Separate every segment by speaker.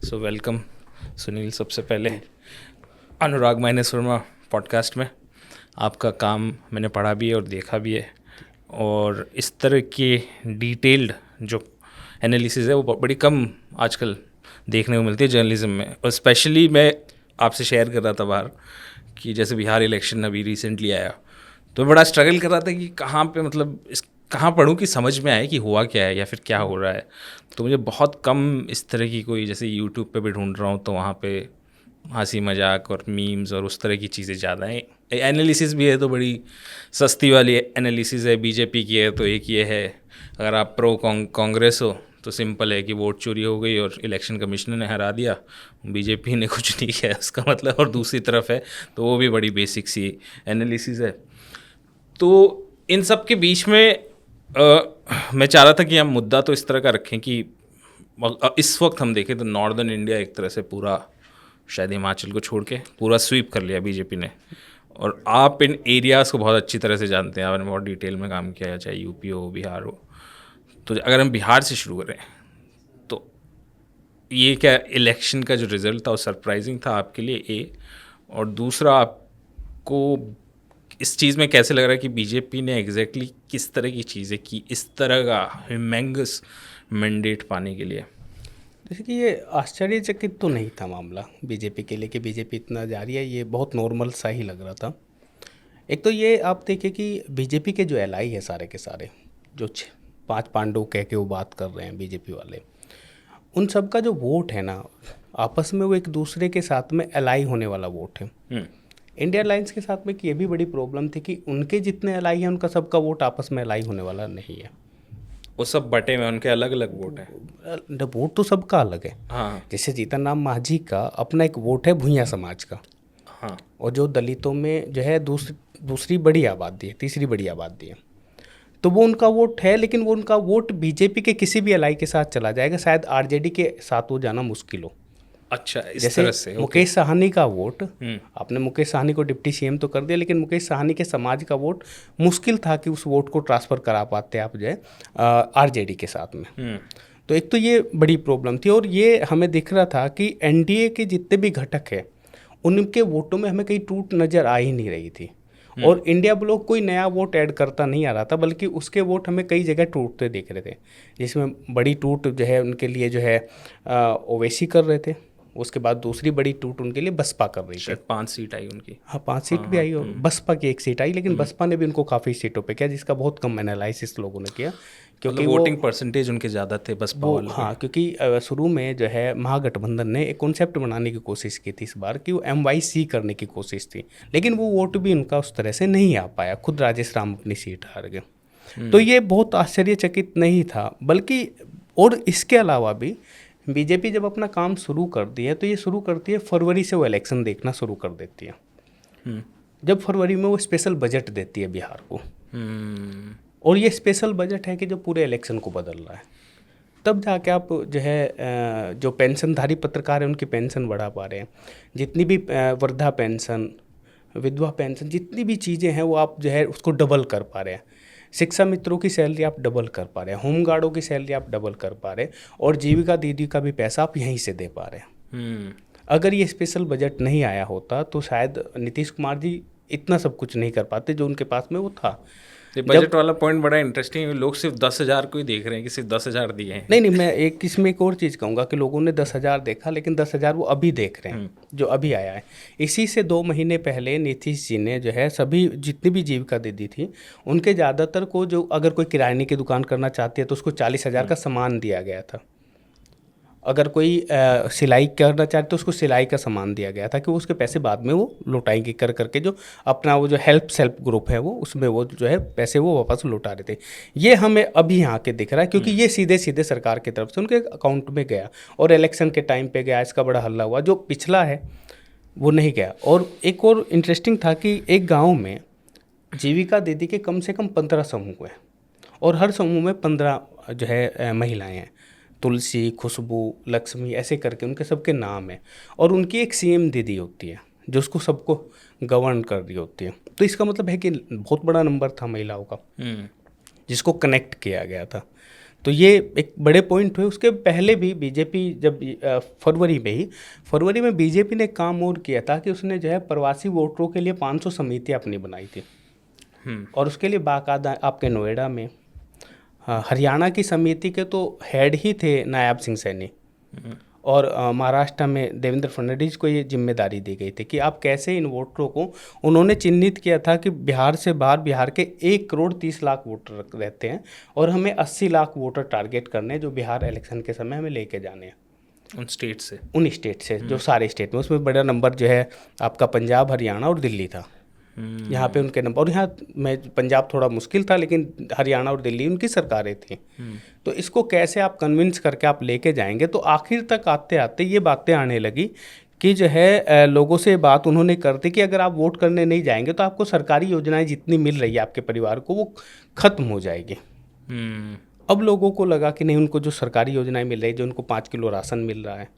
Speaker 1: So welcome Sunil. सबसे पहले अनुराग minus Verma podcast में आपका काम मैंने पढ़ा भी है और देखा भी है, और इस तरह के डिटेल्ड जो एनालिसिस है वो बड़ी कम आजकल देखने को मिलती है जर्नलिज्म में। और स्पेशली मैं आपसे शेयर कर रहा था बाहर कि जैसे बिहार इलेक्शन अभी रिसेंटली आया, तो मैं बड़ा स्ट्रगल कर रहा था कि कहाँ पे मतलब इस कहाँ पढ़ूँ कि समझ में आए कि हुआ क्या है या फिर क्या हो रहा है। तो मुझे बहुत कम इस तरह की कोई, जैसे यूट्यूब पे भी ढूंढ रहा हूँ तो वहाँ पे हंसी मजाक और मीम्स और उस तरह की चीज़ें ज़्यादा हैं। एनालिसिस भी है तो बड़ी सस्ती वाली एनालिसिस है, बीजेपी की है तो एक ये है, अगर आप प्रो कांग्रेस हो तो सिंपल है कि वोट चोरी हो गई और इलेक्शन कमिश्नर ने हरा दिया, बीजेपी ने कुछ नहीं किया उसका मतलब। और दूसरी तरफ है तो वो भी बड़ी बेसिक सी एनालिसिस है। तो इन सब के बीच में मैं चाह रहा था कि हम मुद्दा तो इस तरह का रखें कि इस वक्त हम देखें तो नॉर्दर्न इंडिया एक तरह से पूरा, शायद हिमाचल को छोड़ के पूरा स्वीप कर लिया बीजेपी ने। और आप इन एरियाज़ को बहुत अच्छी तरह से जानते हैं, आपने बहुत डिटेल में काम किया है, चाहे यूपी हो बिहार हो। तो अगर हम बिहार से शुरू करें तो ये क्या इलेक्शन का जो रिज़ल्ट था वो सरप्राइजिंग था आपके लिए, ए? और दूसरा, आपको इस चीज़ में कैसे लग रहा है कि बीजेपी ने एग्जैक्टली किस तरह की चीज़ें की इस तरह का ह्यूमेंगस मैंडेट पाने के लिए?
Speaker 2: जैसे कि ये आश्चर्यचकित तो नहीं था मामला बीजेपी के लिए कि बीजेपी इतना जा रही है, ये बहुत नॉर्मल सा ही लग रहा था। एक तो ये आप देखिए कि बीजेपी के जो एलआई है सारे के सारे, जो पांच पांडव कह के वो बात कर रहे हैं बीजेपी वाले, उन सब का जो वोट है ना, आपस में वो एक दूसरे के साथ में एलाई होने वाला वोट है। इंडिया अलायंस के साथ में कि ये भी बड़ी प्रॉब्लम थी कि उनके जितने एलाई हैं उनका सबका वोट आपस में एलाई होने वाला नहीं है।
Speaker 1: वो सब बटे में उनके अलग अलग वोट हैं।
Speaker 2: वोट तो सबका अलग है।
Speaker 1: हाँ
Speaker 2: जैसे जीतन राम मांझी का अपना एक वोट है भूंइया समाज का,
Speaker 1: हाँ।
Speaker 2: और जो दलितों में जो है दूसरी बड़ी आबादी है, तीसरी बड़ी आबादी है, तो वो उनका वोट है। लेकिन वो उनका वोट बीजेपी के किसी भी एलाई के साथ चला जाएगा, शायद आरजेडी के साथ वो जाना मुश्किल हो।
Speaker 1: अच्छा, इस
Speaker 2: जैसे
Speaker 1: तरह से, ओके।
Speaker 2: मुकेश साहनी का वोट, आपने मुकेश साहनी को डिप्टी सीएम तो कर दिया, लेकिन मुकेश साहनी के समाज का वोट मुश्किल था कि उस वोट को ट्रांसफ़र करा पाते आप जो है आरजेडी के साथ में। तो एक तो ये बड़ी प्रॉब्लम थी, और ये हमें दिख रहा था कि एनडीए के जितने भी घटक है उनके वोटों में हमें कहीं टूट नज़र आ ही नहीं रही थी। और इंडिया ब्लॉक कोई नया वोट ऐड करता नहीं आ रहा था, बल्कि उसके वोट हमें कई जगह टूटते दिख रहे थे, जिसमें बड़ी टूट जो है उनके लिए जो है ओवैसी कर रहे थे। उसके बाद दूसरी बड़ी टूट उनके लिए बसपा कर रही थी।
Speaker 1: शायद 5 सीट आई उनकी।
Speaker 2: हाँ, 5 सीट भी आई, और बसपा की 1 सीट आई, लेकिन बसपा ने भी उनको काफ़ी सीटों पे किया, जिसका बहुत कम एनालिसिस लोगों ने किया। क्योंकि
Speaker 1: मतलब वोटिंग परसेंटेज उनके ज़्यादा थे बसपा
Speaker 2: वो
Speaker 1: वालों
Speaker 2: हाँ, क्योंकि शुरू में जो है महागठबंधन ने एक कॉन्सेप्ट बनाने की कोशिश की थी इस बार, कि वो MYC करने की कोशिश थी, लेकिन वो वोट भी उनका उस तरह से नहीं आ पाया, खुद राजेश राम अपनी सीट हार गए। तो ये बहुत आश्चर्यचकित नहीं था, बल्कि और इसके अलावा भी बीजेपी जब अपना काम शुरू कर दिया तो ये शुरू करती है फरवरी से वो इलेक्शन देखना शुरू कर देती है। जब फरवरी में वो स्पेशल बजट देती है बिहार को, और ये स्पेशल बजट है कि जो पूरे इलेक्शन को बदल रहा है, तब जाके आप जो है जो पेंशनधारी पत्रकार हैं उनकी पेंशन बढ़ा पा रहे हैं। जितनी भी वृद्धा पेंशन, विधवा पेंशन, जितनी भी चीज़ें हैं वो आप जो है उसको डबल कर पा रहे हैं। शिक्षा मित्रों की सैलरी आप डबल कर पा रहे हैं, होमगार्डों की सैलरी आप डबल कर पा रहे हैं, और जीविका दीदी का भी पैसा आप यहीं से दे पा रहे हैं। अगर ये स्पेशल बजट नहीं आया होता तो शायद नीतीश कुमार जी इतना सब कुछ नहीं कर पाते जो उनके पास में वो था।
Speaker 1: ये बजट वाला पॉइंट बड़ा इंटरेस्टिंग है। लोग सिर्फ 10,000 को ही देख रहे हैं कि सिर्फ 10,000 दिए हैं।
Speaker 2: नहीं, मैं इसमें एक और चीज़ कहूँगा कि लोगों ने 10,000 देखा, लेकिन 10,000 वो अभी देख रहे हैं जो अभी आया है। इसी से 2 महीने पहले नीतीश जी ने जो है सभी जितनी भी जीविका दीदी थी उनके ज़्यादातर को, जो अगर कोई किराने की दुकान करना चाहती है तो उसको 40,000 का सामान दिया गया था। अगर कोई सिलाई करना चाहते तो उसको सिलाई का सामान दिया गया था कि वो उसके पैसे बाद में वो लौटाएंगे कर करके, जो अपना वो जो सेल्फ ग्रुप है वो उसमें वो जो है पैसे वो वापस लौटा रहे थे। ये हमें अभी यहाँ के दिख रहा है, क्योंकि ये सीधे सीधे सरकार की तरफ से उनके अकाउंट में गया, और इलेक्शन के टाइम पे गया, इसका बड़ा हल्ला हुआ। जो पिछला है वो नहीं गया। और एक और इंटरेस्टिंग था कि एक गाँव में जीविका दीदी के कम से कम 15 समूह हैं, और हर समूह में 15 जो है महिलाएं हैं। तुलसी, खुशबू, लक्ष्मी, ऐसे करके उनके सबके नाम हैं, और उनकी एक सीएम दीदी होती है जो उसको सबको गवर्न कर रही होती है। तो इसका मतलब है कि बहुत बड़ा नंबर था महिलाओं का जिसको कनेक्ट किया गया था। तो ये एक बड़े पॉइंट हुए। उसके पहले भी बीजेपी जब फरवरी में बीजेपी ने काम और किया था कि उसने जो है प्रवासी वोटरों के लिए 500 समितियाँ अपनी बनाई थी। और उसके लिए बाकायदा आपके नोएडा में, हाँ, हरियाणा की समिति के तो हेड ही थे नायाब सिंह सैनी। और महाराष्ट्र में देवेंद्र फडणवीस को ये जिम्मेदारी दी गई थी कि आप कैसे इन वोटरों को, उन्होंने चिन्हित किया था कि बिहार से बाहर बिहार के 1,30,00,000 वोटर रहते हैं और हमें 80 लाख वोटर टारगेट करने हैं जो बिहार इलेक्शन के समय हमें लेके जाने हैं
Speaker 1: उन स्टेट से
Speaker 2: जो सारे स्टेट में। उसमें बड़ा नंबर जो है आपका पंजाब, हरियाणा और दिल्ली था। यहाँ पे उनके नंबर, और यहाँ में पंजाब थोड़ा मुश्किल था, लेकिन हरियाणा और दिल्ली उनकी सरकारें थी। तो इसको कैसे आप कन्विंस करके आप लेके जाएंगे, तो आखिर तक आते आते ये बातें आने लगी कि जो है लोगों से बात उन्होंने कर दी कि अगर आप वोट करने नहीं जाएंगे तो आपको सरकारी योजनाएं जितनी मिल रही है आपके परिवार को वो ख़त्म हो जाएगी। अब लोगों को लगा कि नहीं, उनको जो सरकारी योजनाएं मिल रही है, जो उनको 5 किलो राशन मिल रहा है,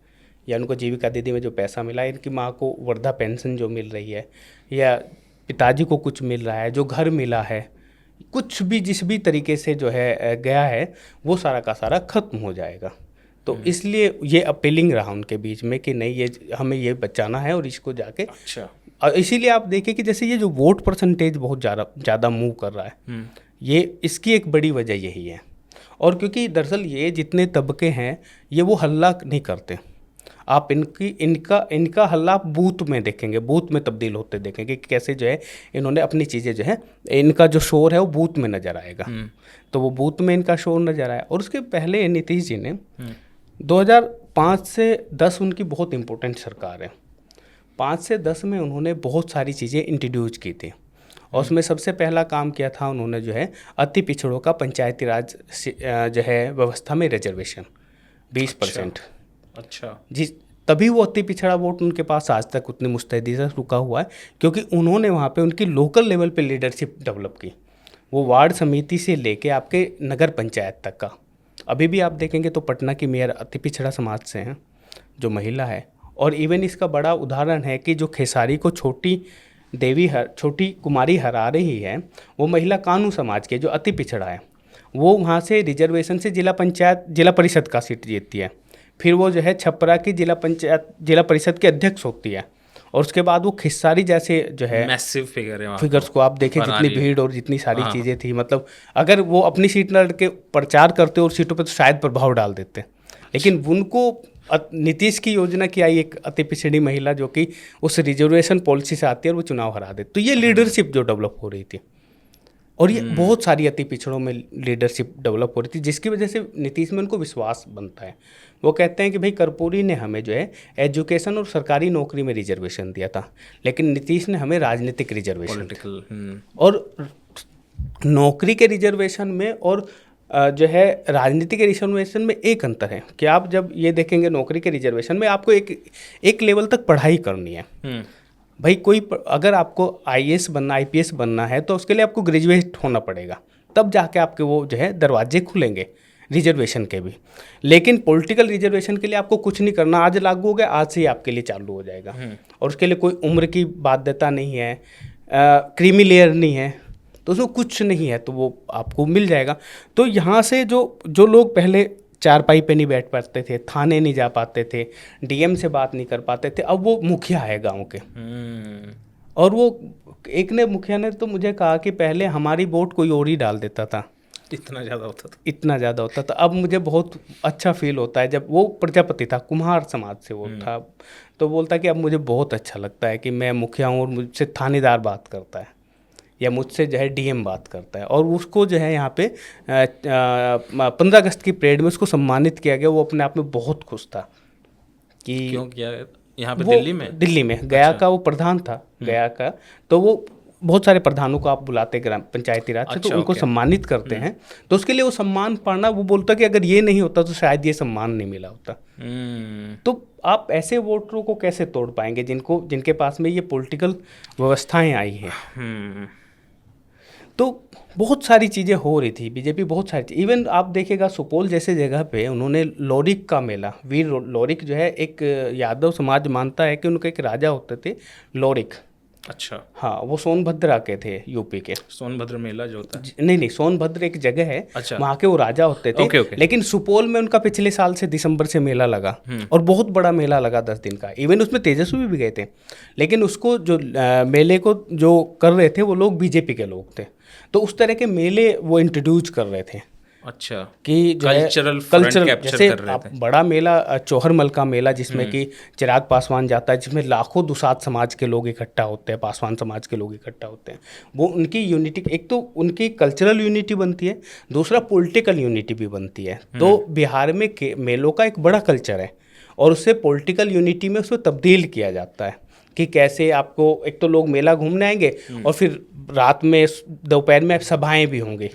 Speaker 2: या उनको जीविका दीदी में जो पैसा मिला है, इनकी माँ को वृद्धा पेंशन जो मिल रही है, या पिताजी को कुछ मिल रहा है, जो घर मिला है, कुछ भी जिस भी तरीके से जो है गया है वो सारा का सारा खत्म हो जाएगा। तो इसलिए ये अपीलिंग रहा उनके बीच में कि नहीं, ये हमें ये बचाना है और इसको जाके।
Speaker 1: अच्छा।
Speaker 2: और इसीलिए आप देखें कि जैसे ये जो वोट परसेंटेज बहुत ज़्यादा मूव कर रहा है, ये इसकी एक बड़ी वजह यही है। और क्योंकि दरअसल ये जितने तबके हैं ये वो हल्ला नहीं करते, आप इनका हल्ला आप बूथ में देखेंगे, बूथ में तब्दील होते देखेंगे कि कैसे जो है इन्होंने अपनी चीज़ें जो है, इनका जो शोर है वो बूथ में नज़र आएगा। तो वो बूथ में इनका शोर नज़र आया। और उसके पहले नीतीश जी ने 2005 से 10 उनकी बहुत इम्पोर्टेंट सरकार है। 5 से 10 में उन्होंने बहुत सारी चीज़ें इंट्रोड्यूस की थी। और उसमें सबसे पहला काम किया था उन्होंने जो है अति पिछड़ों का पंचायती राज जो है व्यवस्था में रिजर्वेशन 20%।
Speaker 1: अच्छा
Speaker 2: जी, तभी वो अति पिछड़ा वोट उनके पास आज तक उतनी मुस्तैदी से रुका हुआ है, क्योंकि उन्होंने वहाँ पे उनकी लोकल लेवल पे लीडरशिप डेवलप की। वो वार्ड समिति से लेके आपके नगर पंचायत तक का। अभी भी आप देखेंगे तो पटना की मेयर अति पिछड़ा समाज से हैं, जो महिला है। और इवन इसका बड़ा उदाहरण है कि जो खेसारी को छोटी कुमारी हरा रही है, वो महिला कानू समाज के जो अति पिछड़ा है, वो वहाँ से रिजर्वेशन से जिला परिषद का सीट जीतती है। फिर वो जो है छपरा की जिला परिषद के अध्यक्ष होती है। और उसके बाद वो खिस्सारी जैसे जो है
Speaker 1: मैसिव फिगर है,
Speaker 2: फिगर्स को आप देखें, जितनी भीड़ और जितनी सारी चीज़ें थी, मतलब अगर वो अपनी सीट लड़ के प्रचार करते और सीटों पे तो शायद प्रभाव डाल देते। लेकिन उनको नीतीश की योजना की आई एक अति पिछड़ी महिला जो कि उस रिजर्वेशन पॉलिसी से आती है और वो चुनाव हरा देती। तो ये लीडरशिप जो डेवलप हो रही थी, और ये बहुत सारी अति पिछड़ों में लीडरशिप डेवलप हो रही थी, जिसकी वजह से नीतीश में उनको विश्वास बनता है। वो कहते हैं कि भाई कर्पूरी ने हमें जो है एजुकेशन और सरकारी नौकरी में रिजर्वेशन दिया था, लेकिन नीतीश ने हमें राजनीतिक रिजर्वेशन और नौकरी के रिजर्वेशन में और जो है राजनीति के रिजर्वेशन में एक अंतर है कि आप जब ये देखेंगे नौकरी के रिजर्वेशन में आपको एक लेवल तक पढ़ाई करनी है। भाई अगर आपको IAS बनना, IPS बनना है तो उसके लिए आपको ग्रेजुएट होना पड़ेगा, तब जाके आपके वो जो है दरवाजे खुलेंगे रिजर्वेशन के भी। लेकिन पॉलिटिकल रिजर्वेशन के लिए आपको कुछ नहीं करना, आज लागू हो गया, आज से ही आपके लिए चालू हो जाएगा। और उसके लिए कोई उम्र की बाध्यता नहीं है, क्रीमी लेयर नहीं है, तो उसमें कुछ नहीं है, तो वो आपको मिल जाएगा। तो यहाँ से जो लोग पहले चारपाई पे नहीं बैठ पाते थे, थाने नहीं जा पाते थे, DM से बात नहीं कर पाते थे, अब वो मुखिया है गांव के। और वो मुखिया ने तो मुझे कहा कि पहले हमारी वोट कोई और ही डाल देता था,
Speaker 1: इतना ज़्यादा होता था।
Speaker 2: अब मुझे बहुत अच्छा फील होता है जब वो प्रजापति था, कुम्हार समाज से वो था, तो बोलता कि अब मुझे बहुत अच्छा लगता है कि मैं मुखिया हूँ और मुझसे थानेदार बात करता है या मुझसे जो है DM बात करता है। और उसको जो है यहाँ पे 15 अगस्त की परेड में उसको सम्मानित किया गया। वो अपने आप में बहुत खुश था कि
Speaker 1: क्यों किया यहाँ पे?
Speaker 2: दिल्ली में गया का वो प्रधान था, गया का। तो वो बहुत सारे प्रधानों को आप बुलाते ग्राम पंचायती राज से, तो उनको सम्मानित करते हैं। तो उसके लिए वो सम्मान पाना, वो बोलता कि अगर ये नहीं होता तो शायद ये सम्मान नहीं मिला होता। तो आप ऐसे वोटरों को कैसे तोड़ पाएंगे जिनके पास में ये पॉलिटिकल व्यवस्थाएं आई हैं। तो बहुत सारी चीज़ें हो रही थी, बीजेपी बहुत सारी चीज़। इवन आप देखिएगा सुपौल जैसे जगह पे उन्होंने लोरिक का मेला, वीर लोरिक जो है एक यादव समाज मानता है कि उनके एक राजा होते थे लोरिक,
Speaker 1: अच्छा,
Speaker 2: हाँ, वो सोनभद्र के थे, यूपी के।
Speaker 1: सोनभद्र मेला जो होता है।
Speaker 2: नहीं नहीं, सोनभद्र एक जगह है,
Speaker 1: अच्छा।
Speaker 2: वहाँ के वो राजा होते थे।
Speaker 1: Okay, okay.
Speaker 2: लेकिन सुपौल में उनका पिछले साल से दिसंबर से मेला लगा, और बहुत बड़ा मेला लगा 10 दिन का। इवन उसमें तेजस्वी भी गए थे, लेकिन उसको जो मेले को जो कर रहे थे वो लोग बीजेपी के लोग थे। तो उस तरह के मेले वो इंट्रोड्यूस कर रहे थे
Speaker 1: अच्छा,
Speaker 2: कि जो है
Speaker 1: कल्चरल फ्रंट कैप्चर
Speaker 2: जैसे
Speaker 1: कर रहे
Speaker 2: आप
Speaker 1: थे।
Speaker 2: बड़ा मेला चौहरमल का मेला, जिसमें कि चिराग पासवान जाता है, जिसमें लाखों दुसाध समाज के लोग इकट्ठा होते हैं, पासवान समाज के लोग इकट्ठा होते हैं। वो उनकी यूनिटी, एक तो उनकी कल्चरल यूनिटी बनती है, दूसरा पॉलिटिकल यूनिटी भी बनती है। तो बिहार में मेलों का एक बड़ा कल्चर है, और उससे पॉलिटिकल यूनिटी में उसको तब्दील किया जाता है कि कैसे आपको, एक तो लोग मेला घूमने आएंगे, और फिर रात में दोपहर में सभाएं भी होंगी,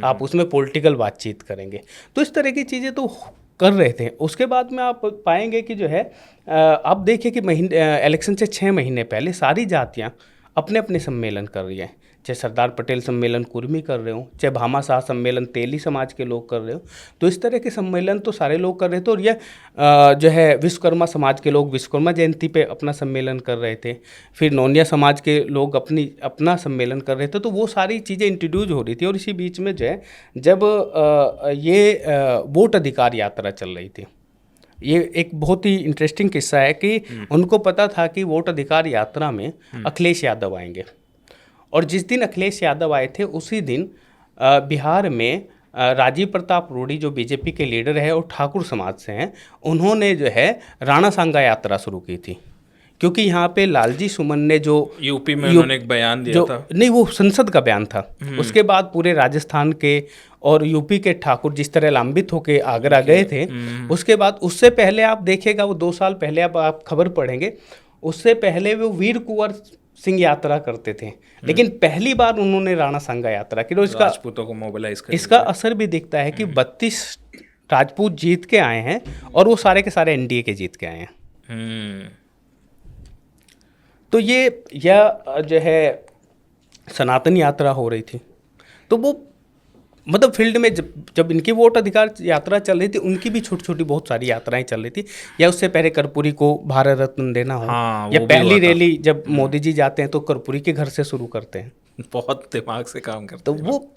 Speaker 2: आप उसमें पॉलिटिकल बातचीत करेंगे। तो इस तरह की चीज़ें तो कर रहे थे। उसके बाद में आप पाएंगे कि जो है आप देखिए कि इलेक्शन से 6 महीने पहले सारी जातियां अपने अपने सम्मेलन कर रही हैं। चाहे सरदार पटेल सम्मेलन कुर्मी कर रहे हो, चाहे भामाशाह सम्मेलन तेली समाज के लोग कर रहे हो। तो इस तरह के सम्मेलन तो सारे लोग कर रहे थे। और यह जो है विश्वकर्मा समाज के लोग विश्वकर्मा जयंती पे अपना सम्मेलन कर रहे थे, फिर नौनिया समाज के लोग अपना सम्मेलन कर रहे थे। तो वो सारी चीज़ें इंट्रोड्यूस हो रही थी। और इसी बीच में जो है जब ये वोट अधिकार यात्रा चल रही थी, ये एक बहुत ही इंटरेस्टिंग किस्सा है कि उनको पता था कि वोट अधिकार यात्रा में अखिलेश यादव आएंगे। और जिस दिन अखिलेश यादव आए थे उसी दिन बिहार में राजीव प्रताप रूडी जो बीजेपी के लीडर है और ठाकुर समाज से हैं, उन्होंने जो है राणा सांगा यात्रा शुरू की थी। क्योंकि यहाँ पे लालजी सुमन ने जो
Speaker 1: यूपी में उन्होंने एक बयान दिया था।
Speaker 2: नहीं, वो संसद का बयान था। उसके बाद पूरे राजस्थान के और यूपी के ठाकुर जिस तरह लंबित होके आगरा गए थे, उसके बाद उससे पहले आप देखिएगा, वो 2 साल पहले आप खबर पढ़ेंगे, उससे पहले वो वीर कुंवर सिंह यात्रा करते थे। लेकिन पहली बार उन्होंने राणा सांगा यात्रा की। तो इसका
Speaker 1: राजपूतों को मोबिलाइज कर
Speaker 2: इसका असर भी दिखता है कि 32 राजपूत जीत के आए हैं, और वो सारे के सारे एनडीए के जीत के आए हैं। तो यह जो है सनातन यात्रा हो रही थी। तो वो मतलब फील्ड में जब इनकी वोट अधिकार यात्रा चल रही थी, उनकी भी छोटी छोटी बहुत सारी यात्राएं चल रही थी। या उससे पहले कर्पूरी को भारत रत्न देना हो,
Speaker 1: हाँ,
Speaker 2: या पहली रैली जब मोदी जी जाते हैं तो कर्पूरी के घर से शुरू करते हैं।
Speaker 1: बहुत दिमाग से काम करते
Speaker 2: तो वो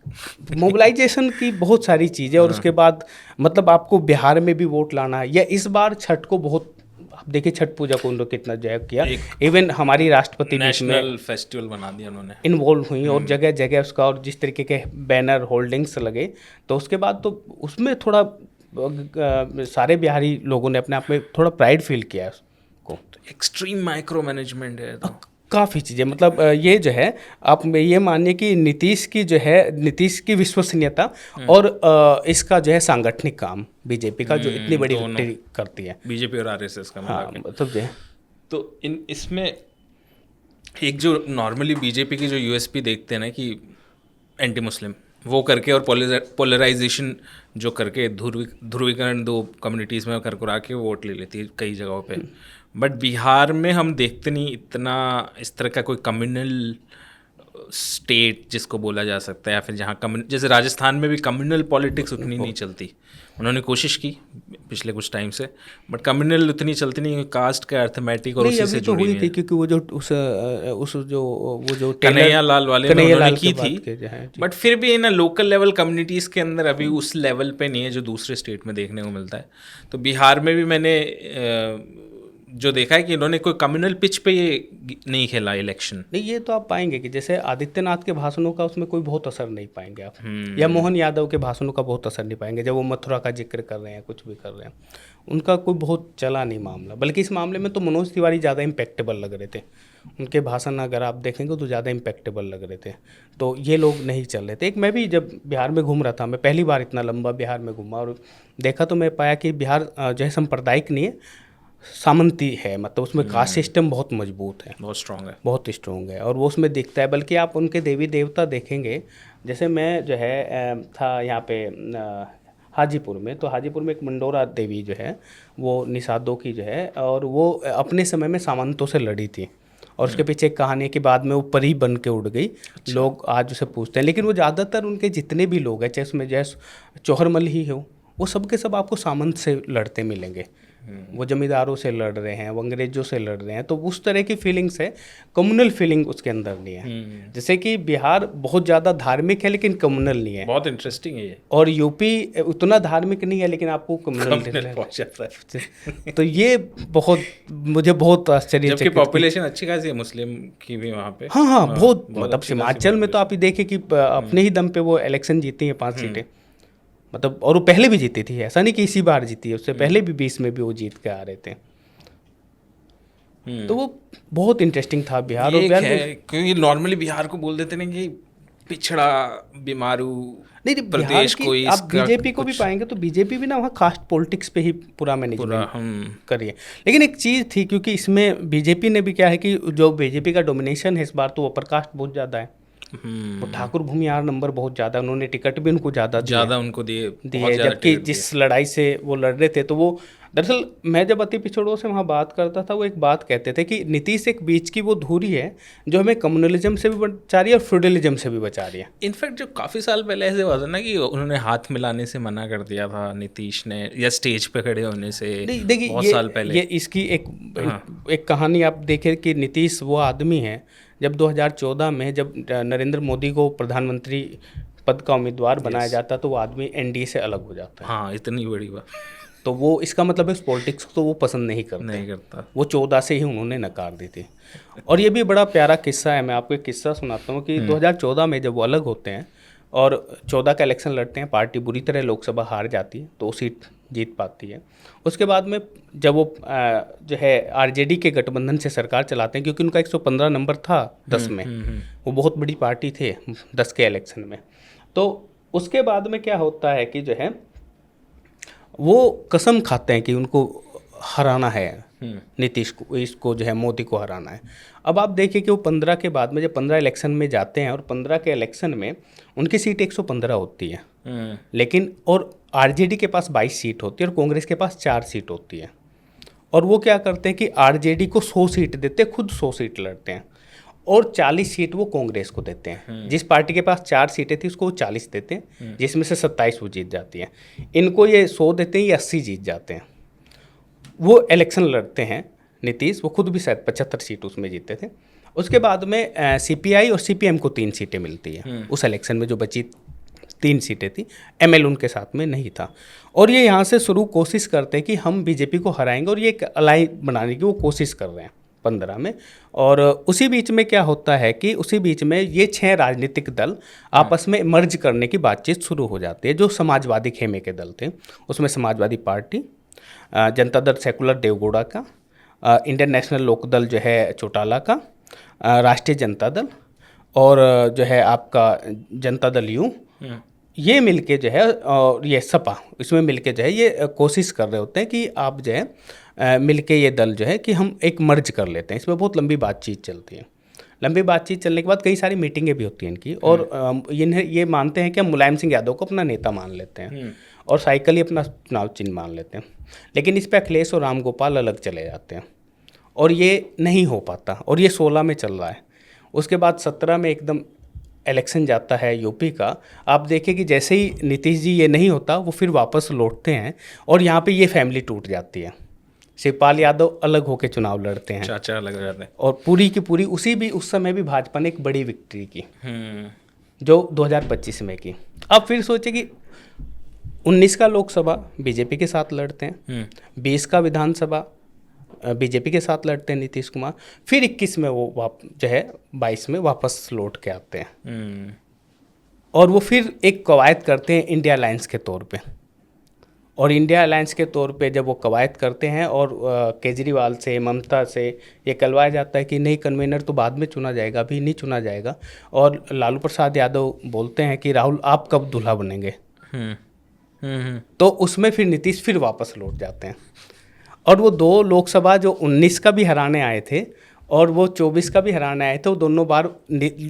Speaker 2: मोबिलाइजेशन की बहुत सारी चीज़ें। और उसके बाद मतलब आपको बिहार में भी वोट लाना है, या इस बार छठ को बहुत, आप देखिए छठ पूजा को उन्होंने कितना जय किया। इवन हमारी राष्ट्रपति
Speaker 1: नेशनल फेस्टिवल बना दिया उन्होंने,
Speaker 2: इन्वॉल्व हुई, और जगह जगह उसका, और जिस तरीके के बैनर होल्डिंग्स लगे। तो उसके बाद तो उसमें थोड़ा सारे बिहारी लोगों ने अपने आप में थोड़ा प्राइड फील किया उसको।
Speaker 1: एक्सट्रीम माइक्रो मैनेजमेंट है तो
Speaker 2: काफ़ी चीज़ें, मतलब ये जो है आप ये मानिए कि नीतीश की विश्वसनीयता और इसका जो है सांगठनिक काम बीजेपी का जो इतनी बड़ी विक्ट्री करती है,
Speaker 1: बीजेपी और आरएसएस का
Speaker 2: हाँ, मतलब जो है।
Speaker 1: तो इसमें एक जो नॉर्मली बीजेपी की जो यूएसपी देखते हैं ना कि एंटी मुस्लिम, वो करके और पोलराइजेशन जो करके ध्रुवीकरण 2 कम्युनिटीज़ में कर करा के वोट ले लेती है कई जगहों पे। बट बिहार में हम देखते नहीं इतना इस तरह का कोई कम्युनल स्टेट जिसको बोला जा सकता है, या फिर जहाँ जैसे राजस्थान में भी कम्युनल पॉलिटिक्स उतनी नहीं चलती। उन्होंने कोशिश की पिछले कुछ टाइम से, बट कम्युनल उतनी चलती नहीं, कास्ट का अर्थमेटिक और उसी से जुड़ी हुई
Speaker 2: थी। क्योंकि वो जो
Speaker 1: कन्हैया लाल वाले उन्होंने की थी, बट फिर भी ना लोकल लेवल कम्युनिटीज़ के अंदर अभी उस लेवल पे नहीं है जो दूसरे स्टेट में देखने को मिलता है। तो बिहार में भी मैंने जो देखा है कि इन्होंने कोई कम्युनल पिच पे ये नहीं खेला इलेक्शन।
Speaker 2: नहीं, ये तो आप पाएंगे कि जैसे आदित्यनाथ के भाषणों का उसमें कोई बहुत असर नहीं पाएंगे आप, या मोहन यादव के भाषणों का बहुत असर नहीं पाएंगे। जब वो मथुरा का जिक्र कर रहे हैं, कुछ भी कर रहे हैं, उनका कोई बहुत चला नहीं मामला। बल्कि इस मामले में तो मनोज तिवारी ज़्यादा इम्पेक्टेबल लग रहे थे। उनके भाषण अगर आप देखेंगे तो ज़्यादा इम्पेक्टेबल लग रहे थे। तो ये लोग नहीं चल रहे थे। एक मैं भी जब बिहार में घूम रहा था, मैं पहली बार इतना लंबा बिहार में घूमा और देखा, तो मैं पाया कि बिहार जो है सांप्रदायिक नहीं है, सामंती है। मतलब उसमें कास्ट सिस्टम बहुत मजबूत है,
Speaker 1: बहुत स्ट्रॉन्ग है,
Speaker 2: बहुत स्ट्रॉन्ग है, और वो उसमें दिखता है। बल्कि आप उनके देवी देवता देखेंगे, जैसे मैं जो है था यहाँ पे हाजीपुर में, तो हाजीपुर में एक मंडोरा देवी जो है वो निषादों की जो है, और वो अपने समय में सामंतों से लड़ी थी। और उसके पीछे एक कहानी के बाद में वो परी बन के उड़ गई। लोग आज उसे पूछते हैं, लेकिन वो ज़्यादातर उनके जितने भी लोग हैं, चाहे उसमें जैसे चौहरमल ही हो, वो सब के सब आपको सामंत से लड़ते मिलेंगे। वो जमींदारों से लड़ रहे हैं, वो अंग्रेजों से लड़ रहे हैं, तो उस तरह की फीलिंग्स है, कम्युनल फीलिंग उसके अंदर नहीं है। जैसे कि बिहार बहुत ज़्यादा धार्मिक है लेकिन कम्युनल नहीं है,
Speaker 1: बहुत इंटरेस्टिंग है ये।
Speaker 2: और यूपी उतना धार्मिक नहीं है लेकिन आपको कम्युनल
Speaker 1: पहुंच जाता है।
Speaker 2: तो ये बहुत मुझे बहुत आश्चर्य,
Speaker 1: जबकि पॉपुलेशन अच्छी खासी है मुस्लिम की भी वहाँ पे।
Speaker 2: हाँ हाँ बहुत मतलब
Speaker 1: अच्छी
Speaker 2: हिमाचल में तो आप ही देखें कि अपने ही दम पे वो इलेक्शन जीती हैं 5 सीटें, मतलब, और वो पहले भी जीती थी, ऐसा नहीं कि इसी बार जीती है, उससे पहले भी 20 में भी वो जीत के आ रहे थे। तो वो बहुत इंटरेस्टिंग था बिहार। और बिहार
Speaker 1: है क्योंकि नॉर्मली बिहार को बोल देते ना कि पिछड़ा, बीमारू
Speaker 2: नहीं,
Speaker 1: प्रदेश, कोई
Speaker 2: आप बीजेपी को भी पाएंगे तो बीजेपी भी ना वहाँ कास्ट पॉलिटिक्स पे ही पूरा मैनेजमेंट करिए। लेकिन एक चीज़ थी, क्योंकि इसमें बीजेपी ने भी क्या है कि जो बीजेपी का डोमिनेशन है इस बार, तो अपर कास्ट बहुत ज़्यादा है। वो ठाकुर भूमिहार नंबर बहुत ज़्यादा, उन्होंने टिकट भी उनको ज़्यादा
Speaker 1: उनको दिए,
Speaker 2: जबकि जिस लड़ाई से वो लड़ रहे थे, तो वो दरअसल मैं जब अति पिछड़ों से वहाँ बात करता था, वो एक बात कहते थे कि नीतीश एक बीच की वो धुरी है जो हमें कम्युनलिज्म से भी बचा रही है और फ्यूडलिज्म से भी बचा रही है।
Speaker 1: इनफैक्ट जो काफ़ी साल पहले ऐसे हुआ था ना कि उन्होंने हाथ मिलाने से मना कर दिया था नीतीश ने, या स्टेज पे खड़े होने से,
Speaker 2: देखिए
Speaker 1: बहुत साल पहले।
Speaker 2: ये इसकी एक कहानी आप देखें कि नीतीश वो आदमी है, जब 2014 में जब नरेंद्र मोदी को प्रधानमंत्री पद का उम्मीदवार बनाया जाता तो वो आदमी एनडीए से अलग हो जाता है।
Speaker 1: हाँ, इतनी बड़ी बात।
Speaker 2: तो वो इसका मतलब है पॉलिटिक्स को तो वो पसंद नहीं करता। वो 14 से ही उन्होंने नकार दी थी। और ये भी बड़ा प्यारा किस्सा है, मैं आपको एक किस्सा सुनाता हूँ कि 2014 में जब वो अलग होते हैं और 14 का इलेक्शन लड़ते हैं, पार्टी बुरी तरह लोकसभा हार जाती है, 2 सीट जीत पाती है। उसके बाद में जब वो जो है आरजेडी के गठबंधन से सरकार चलाते हैं, क्योंकि उनका 115 नंबर था 10 में, वो बहुत बड़ी पार्टी थे 10 के इलेक्शन में। तो उसके बाद में क्या होता है कि जो है वो कसम खाते हैं कि उनको हराना है, नीतीश को, इसको जो है मोदी को हराना है। अब आप देखिए कि वो 15 के बाद में जब 15 इलेक्शन में जाते हैं और 15 के इलेक्शन में उनकी सीट 115 होती है, लेकिन और आरजेडी के पास 22 सीट होती है और कांग्रेस के पास 4 सीट होती है। और वो क्या करते हैं कि आरजेडी को 100 सीट देते हैं, खुद 100 सीट लड़ते हैं, और 40 सीट वो कांग्रेस को देते हैं। जिस पार्टी के पास 4 सीटें थी उसको वो 40 देते हैं, जिसमें से 27 वो जीत जाती हैं। इनको ये 100 देते हैं, ये 80 जीत जाते हैं। वो इलेक्शन लड़ते हैं नीतीश, वो खुद भी शायद 75 सीट उसमें जीते थे। उसके बाद में सीपीआई और सीपीएम को 3 सीटें मिलती हैं उस इलेक्शन में, जो बची 3 सीटें थी, एमएल उनके साथ में नहीं था। और ये यहाँ से शुरू कोशिश करते हैं कि हम बीजेपी को हराएंगे, और ये एक अलाई बनाने की वो कोशिश कर रहे हैं 15 में। और उसी बीच में क्या होता है कि उसी बीच में ये 6 राजनीतिक दल आपस में मर्ज करने की बातचीत शुरू हो जाती है, जो समाजवादी खेमे के दल थे। उसमें समाजवादी पार्टी, जनता दल सेकुलर देवगौड़ा का, इंडियन नेशनल लोकदल जो है चौटाला का, राष्ट्रीय जनता दल, और जो है आपका जनता दल यू, ये मिलके जो है, और ये सपा, इसमें मिलके जो है ये कोशिश कर रहे होते हैं कि आप जो है मिलके ये दल जो है कि हम एक मर्ज कर लेते हैं। इसमें बहुत लंबी बातचीत चलती है। लंबी बातचीत चलने के बाद कई सारी मीटिंगें भी होती हैं इनकी, और ये मानते हैं कि हम मुलायम सिंह यादव को अपना नेता मान लेते हैं और साइकिल ही अपना चुनाव चिन्ह मान लेते हैं। लेकिन इस पर अखिलेश और राम गोपाल अलग चले जाते हैं और ये नहीं हो पाता, और ये 16 में चल रहा है। उसके बाद 17 में एकदम इलेक्शन जाता है यूपी का। आप देखें कि जैसे ही नीतीश जी ये नहीं होता, वो फिर वापस लौटते हैं और यहाँ पे ये फैमिली टूट जाती है। शिवपाल यादव अलग होकर चुनाव लड़ते हैं,
Speaker 1: चाचा अलग रहते हैं,
Speaker 2: और पूरी की पूरी उस समय भी भाजपा ने एक बड़ी विक्ट्री की, जो 2025 में की। अब फिर सोचे कि 19 का लोकसभा बीजेपी के साथ लड़ते हैं, 20 का विधानसभा बीजेपी के साथ लड़ते हैं नीतीश कुमार, फिर 21 में वो जो है 22 में वापस लौट के आते हैं, और वो फिर एक कवायद करते हैं इंडिया अलायंस के तौर पे। और इंडिया अलायंस के तौर पे जब वो कवायद करते हैं और केजरीवाल से, ममता से ये कहलवाया जाता है कि नहीं, कन्वेनर तो बाद में चुना जाएगा, अभी नहीं चुना जाएगा। और लालू प्रसाद यादव बोलते हैं कि राहुल आप कब दूल्हा बनेंगे। तो उसमें फिर नीतीश फिर वापस लौट जाते हैं, और वो 2 लोकसभा जो 19 का भी हराने आए थे और वो 24 का भी हराने आए थे, वो दोनों बार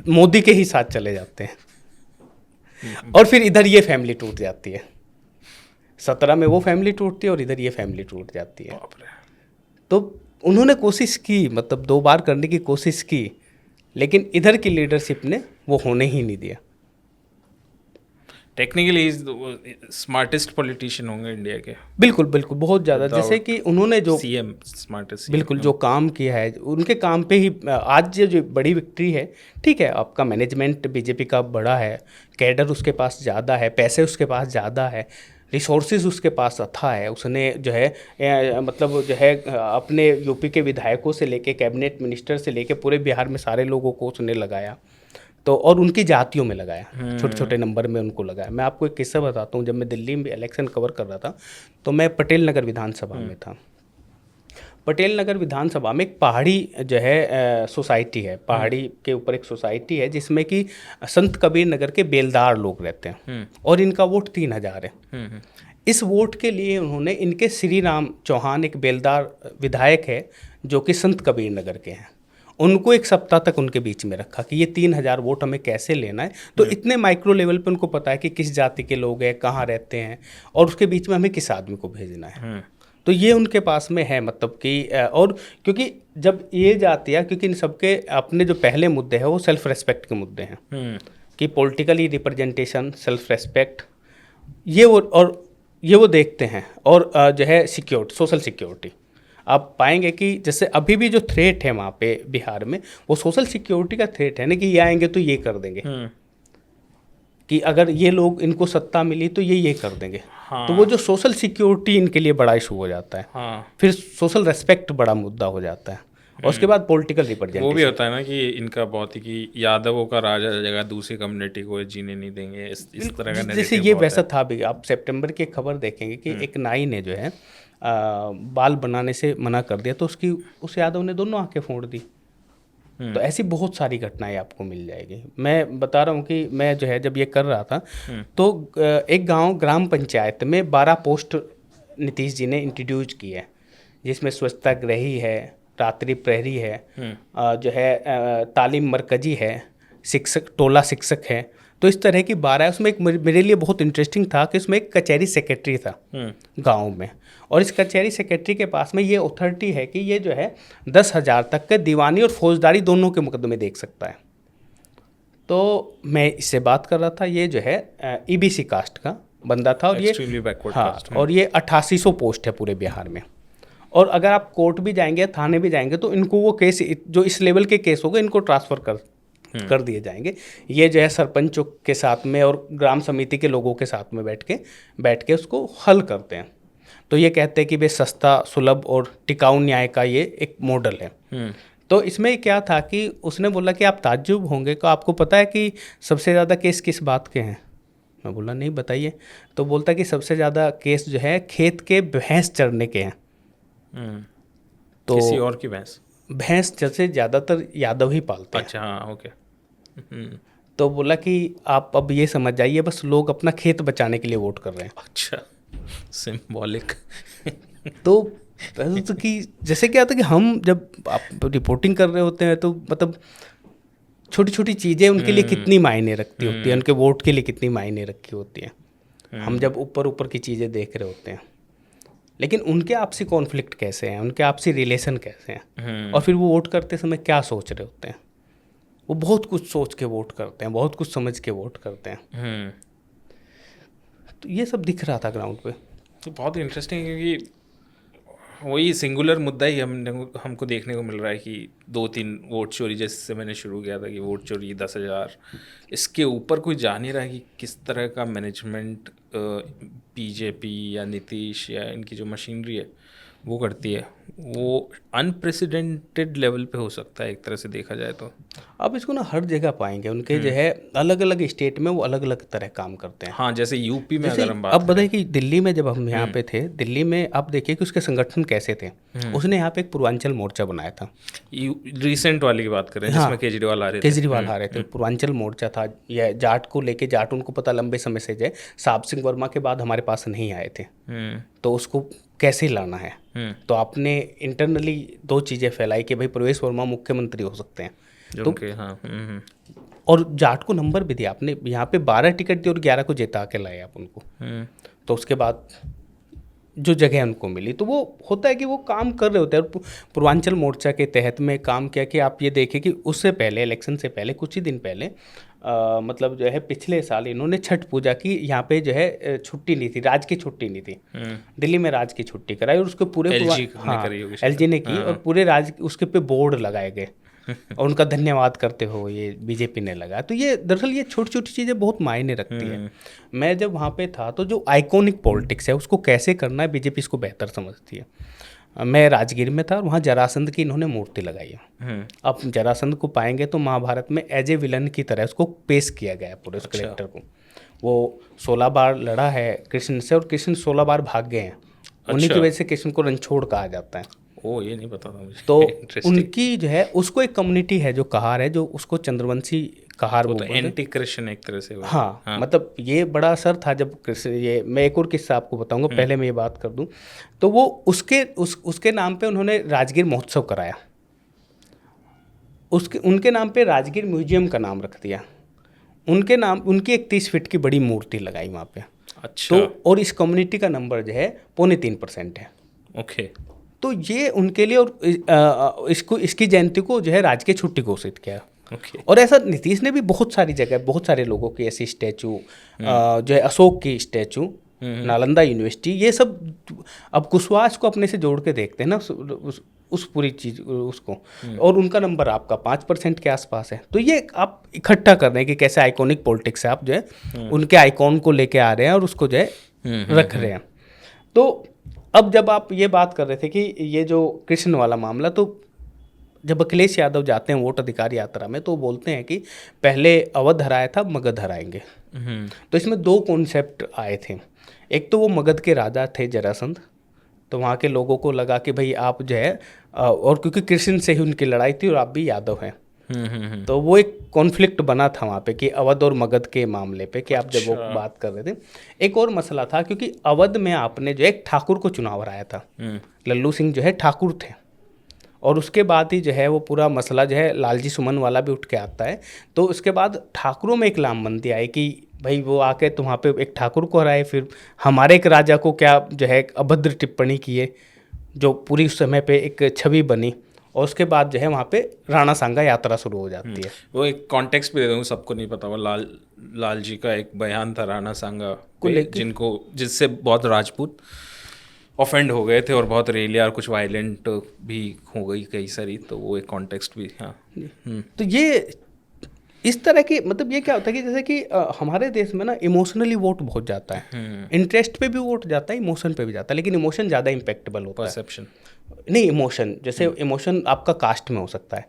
Speaker 2: मोदी के ही साथ चले जाते हैं। और फिर इधर ये फैमिली टूट जाती है, 17 में वो फैमिली टूटती है और इधर ये फैमिली टूट जाती है। तो उन्होंने कोशिश की, मतलब 2 बार करने की कोशिश की, लेकिन इधर की लीडरशिप ने वो होने ही नहीं दिया।
Speaker 1: टेक्निकली स्मार्टेस्ट पॉलिटिशियन होंगे इंडिया के,
Speaker 2: बिल्कुल बिल्कुल, बहुत ज़्यादा। जैसे कि उन्होंने जो
Speaker 1: सीएम स्मार्टेस्ट,
Speaker 2: बिल्कुल जो काम किया है उनके काम पे ही आज जो बड़ी विक्ट्री है। ठीक है, आपका मैनेजमेंट बीजेपी का बड़ा है, कैडर उसके पास ज़्यादा है, पैसे उसके पास ज़्यादा है, रिसोर्सेज उसके पास अथा है। उसने जो है मतलब जो है अपने यूपी के विधायकों से लेके कैबिनेट मिनिस्टर से लेके पूरे बिहार में सारे लोगों को उसने लगाया, तो और उनकी जातियों में लगाया, छोटे छोटे नंबर में उनको लगाया। मैं आपको एक किस्सा बताता हूँ। जब मैं दिल्ली में इलेक्शन कवर कर रहा था तो मैं पटेल नगर विधानसभा में था। पटेल नगर विधानसभा में एक पहाड़ी जो है सोसाइटी है, पहाड़ी के ऊपर एक सोसाइटी है जिसमें कि संत कबीर नगर के बेलदार लोग रहते हैं और इनका वोट 3000 है। इस वोट के लिए उन्होंने इनके श्री राम चौहान एक बेलदार विधायक है जो कि संत कबीर नगर के हैं, उनको एक सप्ताह तक उनके बीच में रखा कि ये 3000 वोट हमें कैसे लेना है। तो इतने माइक्रो लेवल पे उनको पता है कि किस जाति के लोग हैं, कहाँ रहते हैं और उसके बीच में हमें किस आदमी को भेजना है। तो ये उनके पास में है, मतलब कि और क्योंकि जब ये जातियाँ, क्योंकि इन सबके अपने जो पहले मुद्दे हैं वो सेल्फ रेस्पेक्ट के मुद्दे हैं कि पॉलिटिकली रिप्रेजेंटेशन, सेल्फ रेस्पेक्ट, ये वो देखते हैं। और जो है सिक्योरिटी, सोशल सिक्योरिटी, आप पाएंगे कि जैसे अभी भी जो थ्रेट है वहाँ पे बिहार में वो सोशल सिक्योरिटी का थ्रेट है ना, कि ये आएंगे तो ये कर देंगे, कि अगर ये लोग, इनको सत्ता मिली तो ये कर देंगे। हाँ। तो वो जो सोशल सिक्योरिटी इनके लिए बड़ा इशू हो जाता है। हाँ। फिर सोशल रेस्पेक्ट बड़ा मुद्दा हो जाता है और उसके बाद पॉलिटिकल रिप्रेजेंटेशन।
Speaker 1: वो भी होता है ना कि इनका बहुत ही कि यादवों का राज आ जाएगा, दूसरी कम्युनिटी को जीने नहीं देंगे, इस तरह का
Speaker 2: जैसे ये वैसा था भी। आप सितंबर की एक खबर देखेंगे कि एक नाई ने जो है बाल बनाने से मना कर दिया तो उस यादव ने दोनों आंखें फोड़ दी। तो ऐसी बहुत सारी घटनाएं आपको मिल जाएगी। मैं बता रहा हूँ कि मैं जो है जब ये कर रहा था तो एक ग्राम पंचायत में 12 पोस्ट नीतीश जी ने इंट्रोड्यूस की है, जिसमें स्वच्छता गृही है, रात्रि प्रहरी है, जो है तालीम मरकजी है, शिक्षक, टोला शिक्षक है। तो इस तरह की 12 है। उसमें एक मेरे लिए बहुत इंटरेस्टिंग था कि उसमें एक कचहरी सेक्रेटरी था गांव में, और इस कचहरी सेक्रेटरी के पास में ये अथॉरिटी है कि ये जो है 10,000 तक के दीवानी और फौजदारी दोनों के मुकदमे देख सकता है। तो मैं इससे बात कर रहा था, ये जो है ईबीसी कास्ट का बंदा था और ये और ये 8800 पोस्ट है पूरे बिहार में। और अगर आप कोर्ट भी जाएंगे, थाने भी जाएंगे तो इनको वो केस, जो इस लेवल के केस होंगे, इनको ट्रांसफ़र कर दिए जाएंगे। ये जो है सरपंचों के साथ में और ग्राम समिति के लोगों के साथ में बैठ के उसको हल करते हैं। तो ये कहते हैं कि वे सस्ता, सुलभ और टिकाऊ न्याय का ये एक मॉडल है। तो इसमें क्या था कि उसने बोला कि आप ताज्जुब होंगे, तो आपको पता है कि सबसे ज़्यादा केस किस बात के हैं? मैं बोला नहीं, बताइए। तो बोलता कि सबसे ज़्यादा केस जो है खेत के भैंस चरने के हैं।
Speaker 1: तो किसी और की
Speaker 2: भैंस जैसे ज़्यादातर यादव ही पालते हैं।
Speaker 1: अच्छा, हाँ, ओके।
Speaker 2: तो बोला कि आप अब ये समझ जाइए, बस लोग अपना खेत बचाने के लिए वोट कर रहे हैं।
Speaker 1: अच्छा, सिंबॉलिक।
Speaker 2: तो कि जैसे क्या होता है कि हम जब आप रिपोर्टिंग कर रहे होते हैं तो मतलब छोटी छोटी चीज़ें उनके लिए कितनी मायने रखती होती है, उनके वोट के लिए कितनी मायने रखी होती है। हम जब ऊपर की चीज़ें देख रहे होते हैं, लेकिन उनके आपसी कॉन्फ्लिक्ट कैसे हैं, उनके आपसी रिलेशन कैसे हैं, और फिर वो वोट करते समय क्या सोच रहे होते हैं। वो बहुत कुछ सोच के वोट करते हैं, बहुत कुछ समझ के वोट करते हैं। तो ये सब दिख रहा था ग्राउंड पे।
Speaker 1: तो बहुत इंटरेस्टिंग, क्योंकि वही सिंगुलर मुद्दा ही हमको देखने को मिल रहा है कि 2-3 वोट चोरी, जैसे मैंने शुरू किया था कि वोट चोरी 10,000, इसके ऊपर कोई जान नहीं रहा है कि किस तरह का मैनेजमेंट बीजेपी या नीतीश या इनकी जो मशीनरी है वो करती है। वो अनप्रेसिडेंटेड लेवल पे हो सकता है एक तरह से देखा जाए तो।
Speaker 2: आप इसको ना हर जगह पाएंगे, उनके जो है अलग अलग स्टेट में वो अलग अलग तरह काम करते हैं।
Speaker 1: हाँ, जैसे यूपी में अगर हम बात
Speaker 2: अब बताइए कि दिल्ली में जब हम यहाँ पे थे, दिल्ली में आप देखिए कि उसके संगठन कैसे थे। उसने यहाँ पे एक पूर्वांचल मोर्चा बनाया था।
Speaker 1: रिसेंट वाली की बात करें, जिसमें केजरीवाल आ रहे थे।
Speaker 2: पूर्वांचल मोर्चा था। यह जाट को लेके, जाट उनको पता लंबे समय से जो साहब सिंह वर्मा के बाद हमारे पास नहीं आए थे, तो उसको कैसे लाना है। तो आपने इंटरनली 2 चीज़ें फैलाई कि भाई प्रवेश वर्मा मुख्यमंत्री हो सकते हैं, तो और जाट को नंबर भी दिया आपने। यहाँ पे 12 टिकट दी और 11 को जिता के लाए आप उनको। तो उसके बाद जो जगह उनको मिली, तो वो होता है कि वो काम कर रहे होते हैं। और पूर्वांचल मोर्चा के तहत में काम किया कि आप ये देखें कि उससे पहले, इलेक्शन से पहले कुछ ही दिन पहले मतलब जो है पिछले साल इन्होंने छठ पूजा की यहाँ पे जो है छुट्टी नहीं थी, राज की छुट्टी नहीं थी, दिल्ली में राज की छुट्टी कराई और उसके पूरे
Speaker 1: LG ने
Speaker 2: हाँ
Speaker 1: करी होगी
Speaker 2: LG ने की और पूरे राज उसके पे बोर्ड लगाए गए और उनका धन्यवाद करते हो ये बीजेपी ने लगा। तो ये दरअसल ये छोटी छोटी चीज़ें बहुत मायने रखती है। मैं जब वहाँ पे था तो जो आइकॉनिक पॉलिटिक्स है उसको कैसे करना है बीजेपी इसको बेहतर समझती है। मैं राजगीर में था और वहाँ जरासंध की इन्होंने मूर्ति लगाई है। अब जरासंध को पाएंगे तो महाभारत में एज ए विलन की तरह उसको पेश किया गया है पूरे उस कैरेक्टर को। वो 16 बार लड़ा है कृष्ण से और कृष्ण 16 बार भाग गए हैं। उन्हीं की वजह से कृष्ण को रणछोड़ कहा जाता है।
Speaker 1: ओ ये नहीं पता था मुझे।
Speaker 2: तो उनकी जो है उसको एक कम्युनिटी है जो कहार है, जो उसको चंद्रवंशी कहार
Speaker 1: वो तो एंटी क्रिश्चियन एक तरह से हुआ।
Speaker 2: हाँ, मतलब ये बड़ा असर था जब कृष्ण, ये मैं एक और किस्सा आपको बताऊंगा, पहले मैं ये बात कर दूं। तो वो उसके नाम पे उन्होंने राजगीर महोत्सव कराया, उनके नाम पे राजगीर म्यूजियम का नाम रख दिया, उनके नाम उनकी 31 फीट की बड़ी मूर्ति लगाई वहाँ पे।
Speaker 1: अच्छा।
Speaker 2: तो और इस कम्युनिटी का नंबर जो है 3.25% है।
Speaker 1: ओके।
Speaker 2: तो ये उनके लिए और इसकी जयंती को जो है राजकीय छुट्टी घोषित किया।
Speaker 1: Okay.
Speaker 2: और ऐसा नीतीश ने भी बहुत सारी जगह बहुत सारे लोगों की ऐसी स्टैचू जो है अशोक की स्टैचू, नालंदा यूनिवर्सिटी, ये सब अब कुशवाहा को अपने से जोड़ के देखते हैं ना उस पूरी चीज़ उसको, और उनका नंबर आपका 5% के आसपास है। तो ये आप इकट्ठा कर रहे हैं कि कैसे आइकॉनिक पॉलिटिक्स है, आप जो है उनके आइकॉन को लेके आ रहे हैं और उसको जो है रख रहे हैं। तो अब जब आप ये बात कर रहे थे कि ये जो कृष्ण वाला मामला, तो जब अखिलेश यादव जाते हैं वोट अधिकार यात्रा में तो बोलते हैं कि पहले अवध हराया था, मगध हराएंगे। तो इसमें 2 कॉन्सेप्ट आए थे। एक तो वो मगध के राजा थे जरासंध, तो वहाँ के लोगों को लगा कि भाई आप जो है, और क्योंकि कृष्ण से ही उनकी लड़ाई थी और आप भी यादव हैं, तो वो एक कॉन्फ्लिक्ट बना था वहाँ पे कि अवध और मगध के मामले पे कि आप जब वो बात कर रहे थे। एक और मसला था क्योंकि अवध में आपने जो एक ठाकुर को चुनाव हराया था, लल्लू सिंह जो है ठाकुर थे, और उसके बाद ही जो है वो पूरा मसला जो है लालजी सुमन वाला भी उठ के आता है। तो उसके बाद ठाकुरों में एक लामबंदी आई कि भाई वो आके तो वहाँ पे एक ठाकुर को हराए, फिर हमारे एक राजा को क्या जो है अभद्र टिप्पणी किए, जो पूरी उस समय पे एक छवि बनी, और उसके बाद जो है वहाँ पे राणा सांगा यात्रा शुरू हो जाती है।
Speaker 1: वो एक कॉन्टेक्स्ट भी दे दूँगा, सबको नहीं पता, वो लाल जी का एक बयान था राणा सांगा को जिससे बहुत राजपूत ऑफेंड हो गए थे और बहुत रैलियां और कुछ वायलेंट भी हो गई कई सारी, तो वो एक कॉन्टेक्स्ट भी। हाँ।
Speaker 2: तो ये इस तरह की, मतलब ये क्या होता है कि जैसे कि हमारे देश में ना इमोशनली वोट बहुत जाता है, इंटरेस्ट पे भी वोट जाता है, इमोशन पे भी जाता है, लेकिन इमोशन ज़्यादा इम्पेक्टेबल होता है।
Speaker 1: परसेप्शन
Speaker 2: नहीं, इमोशन जैसे इमोशन आपका कास्ट में हो सकता है,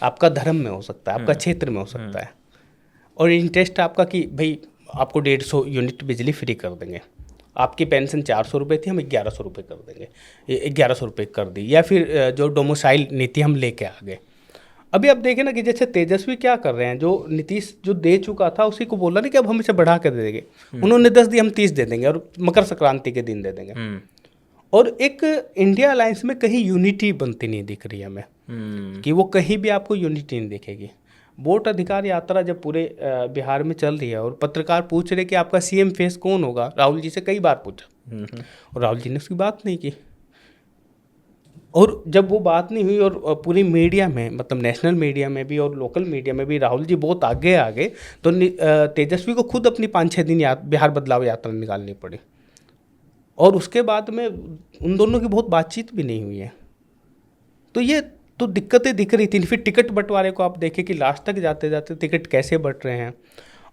Speaker 2: आपका धर्म में हो सकता है, आपका क्षेत्र में हो सकता है, और इंटरेस्ट आपका कि भाई आपको 150 यूनिट बिजली फ्री कर देंगे, आपकी पेंशन 400 रुपये थी, हम 1100 रुपये कर देंगे, 1100 रुपये कर दी, या फिर जो डोमिसाइल नीति हम लेके आ गए। अभी आप देखें ना कि जैसे तेजस्वी क्या कर रहे हैं, जो नीतीश जो दे चुका था उसी को बोला ना कि अब हम इसे बढ़ा कर दे देंगे, उन्होंने 10 दिए, हम 30 दे देंगे और मकर संक्रांति के दिन दे देंगे। और एक इंडिया अलायंस में कहीं यूनिटी बनती नहीं दिख रही है हमें, कि वो कहीं भी आपको यूनिटी नहीं दिखेगी। वोट अधिकार यात्रा जब पूरे बिहार में चल रही है और पत्रकार पूछ रहे कि आपका सीएम फेस कौन होगा, राहुल जी से कई बार पूछा और राहुल जी ने उसकी बात नहीं की। और जब वो बात नहीं हुई और पूरी मीडिया में, मतलब नेशनल मीडिया में भी और लोकल मीडिया में भी राहुल जी बहुत आगे आ गए, तो तेजस्वी को खुद अपनी 5-6 दिन बिहार बदलाव यात्रा निकालनी पड़ी, और उसके बाद में उन दोनों की बहुत बातचीत भी नहीं हुई है। तो ये तो दिक्कतें दिख रही थी। फिर टिकट बंटवारे को आप देखें कि लास्ट तक जाते जाते टिकट कैसे बंट रहे हैं,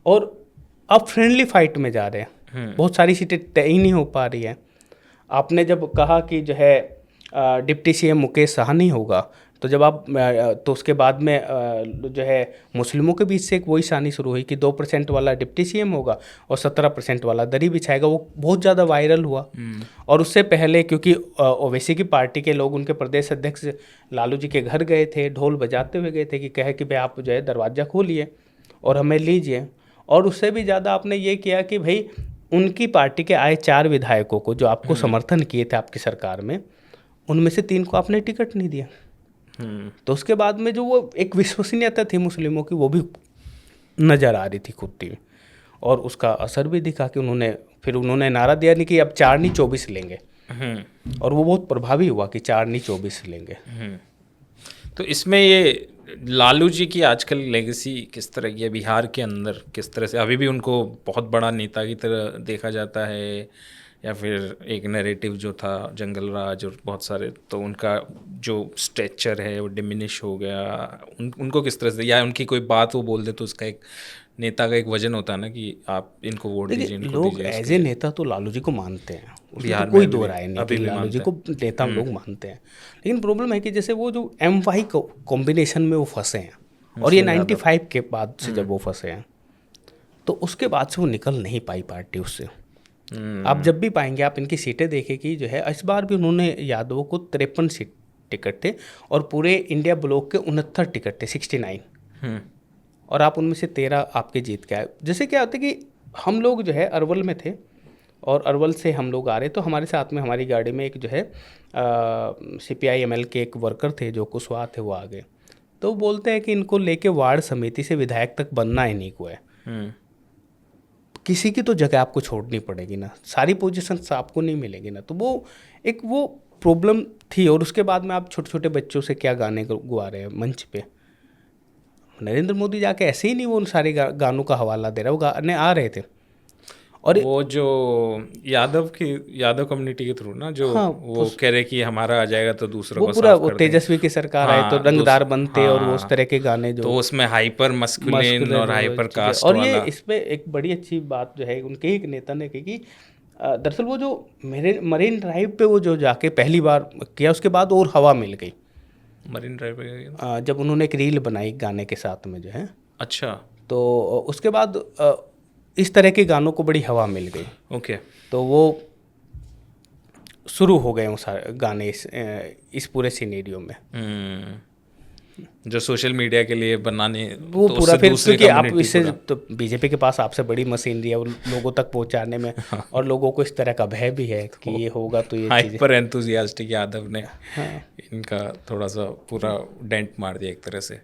Speaker 2: और अब फ्रेंडली फाइट में जा रहे हैं, बहुत सारी सीटें तय ही नहीं हो पा रही है। आपने जब कहा कि जो है डिप्टी सीएम मुकेश साहनी होगा, तो जब आप तो उसके बाद में जो है मुस्लिमों के बीच से एक वही सानी शुरू हुई कि 2% वाला डिप्टी सीएम होगा और 17% वाला दरी बिछाएगा। वो बहुत ज़्यादा वायरल हुआ। और उससे पहले क्योंकि ओवैसी की पार्टी के लोग उनके प्रदेश अध्यक्ष लालू जी के घर गए थे, ढोल बजाते हुए गए थे कि कहे कि भाई आप जो है दरवाज़ा खोलिए और हमें लीजिए। और उससे भी ज़्यादा आपने ये किया कि भाई उनकी पार्टी के आए 4 विधायकों को जो आपको समर्थन किए थे आपकी सरकार में, उनमें से 3 को आपने टिकट नहीं दिया। तो उसके बाद में जो वो एक विश्वसनीयता थी मुस्लिमों की, वो भी नज़र आ रही थी खुद में, और उसका असर भी दिखा कि उन्होंने नारा दिया नहीं कि अब 4 नहीं 24 लेंगे, और वो बहुत प्रभावी हुआ कि 4 नहीं 24 लेंगे।
Speaker 1: तो इसमें ये लालू जी की आजकल लेगेसी किस तरह की है बिहार के अंदर? किस तरह से अभी भी उनको बहुत बड़ा नेता की तरह देखा जाता है, या फिर एक नैरेटिव जो था जंगल राज और बहुत सारे, तो उनका जो स्ट्रेचर है वो डिमिनिश हो गया? उनको किस तरह से, या उनकी कोई बात वो बोल दे तो उसका एक नेता का एक वजन होता है ना कि आप इनको वोट दीजिए,
Speaker 2: देखिए
Speaker 1: इनको
Speaker 2: लोग
Speaker 1: दीजिए, इसके
Speaker 2: एज ए
Speaker 1: लिए।
Speaker 2: नेता तो लालू जी को मानते हैं, उसमें
Speaker 1: बिहार
Speaker 2: तो
Speaker 1: में
Speaker 2: कोई
Speaker 1: अभी
Speaker 2: दो
Speaker 1: भी
Speaker 2: राय नहीं
Speaker 1: अभी
Speaker 2: कि
Speaker 1: भी
Speaker 2: लालू जी
Speaker 1: मानते
Speaker 2: को नेता लोग मानते हैं। लेकिन प्रॉब्लम है कि जैसे वो जो MY कॉम्बिनेशन में वो फंसे हैं, और ये
Speaker 1: मुस्लिम यादव।
Speaker 2: 95 के बाद से जब वो फंसे हैं, तो उसके बाद से वो निकल नहीं पाई पार्टी उससे। आप जब भी पाएंगे, आप इनकी सीटें देखें कि जो है इस बार भी उन्होंने यादवों को 53 सीट टिकट थे, और पूरे इंडिया ब्लॉक के 69 टिकट थे, 69, और आप उनमें से 13 आपके जीत के आए। जैसे क्या होता है कि हम लोग जो है अरवल में थे, और अरवल से हम लोग आ रहे, तो हमारे साथ में हमारी गाड़ी में एक जो है CPI ML के एक वर्कर थे जो कुशवाहा थे, वो आ गए। तो वो बोलते हैं कि इनको लेके वार्ड समिति से विधायक तक बनना ही नहीं को है, किसी की तो जगह आपको छोड़नी पड़ेगी ना, सारी पोजीशंस आपको नहीं मिलेगी ना। तो वो प्रॉब्लम थी। और उसके बाद में आप छोटे छोटे बच्चों से क्या गाने गुआ रहे हैं मंच पे। नरेंद्र मोदी जाके ऐसे ही नहीं वो उन सारे गानों का हवाला दे रहा, वो गाने आ रहे थे। और
Speaker 1: वो जो यादव कम्युनिटी के थ्रू ना, जो
Speaker 2: हाँ,
Speaker 1: वो कह रहे कि हमारा आ जाएगा तो दूसरों
Speaker 2: वो
Speaker 1: को
Speaker 2: पूरा
Speaker 1: साफ
Speaker 2: वो
Speaker 1: कर देंगे।
Speaker 2: तेजस्वी की सरकार आए तो
Speaker 1: हाँ,
Speaker 2: रंगदार बनते, और वो उस
Speaker 1: हाँ,
Speaker 2: तरह के गाने जो
Speaker 1: तो उसमें हाइपर मस्कुलिन और हाइपर
Speaker 2: चीज़ें।
Speaker 1: कास्ट
Speaker 2: और ये
Speaker 1: वाला।
Speaker 2: इस पे एक बड़ी अच्छी बात जो है उनके एक नेता ने कही कि दरअसल वो जो मेरे मरीन ड्राइव पे वो जो जाके पहली बार किया, उसके बाद और हवा मिल गई।
Speaker 1: मरीन ड्राइव पे गए थे?
Speaker 2: जब उन्होंने एक रील बनाई गाने के साथ में जो है,
Speaker 1: अच्छा,
Speaker 2: तो उसके बाद इस तरह के गानों को बड़ी हवा मिल गई।
Speaker 1: ओके।
Speaker 2: तो वो शुरू हो गए वो सारे गाने इस पूरे सिनेरियो में।
Speaker 1: जो सोशल मीडिया के लिए बनाने,
Speaker 2: वो
Speaker 1: तो
Speaker 2: पूरा
Speaker 1: उससे
Speaker 2: फिर,
Speaker 1: दूसरी
Speaker 2: क्योंकि आप
Speaker 1: कम्युनिटी
Speaker 2: इससे
Speaker 1: पूरा।
Speaker 2: तो बीजेपी के पास आपसे बड़ी मशीनरी है वो लोगों तक पहुंचाने में, और लोगों को इस तरह का भय भी है कि ये होगा तो ये चीज़ें।
Speaker 1: हाइपर एंथुजियास्टिक यादव ने
Speaker 2: हाँ।
Speaker 1: इनका थोड़ा सा पूरा डेंट मार दिया एक तरह से।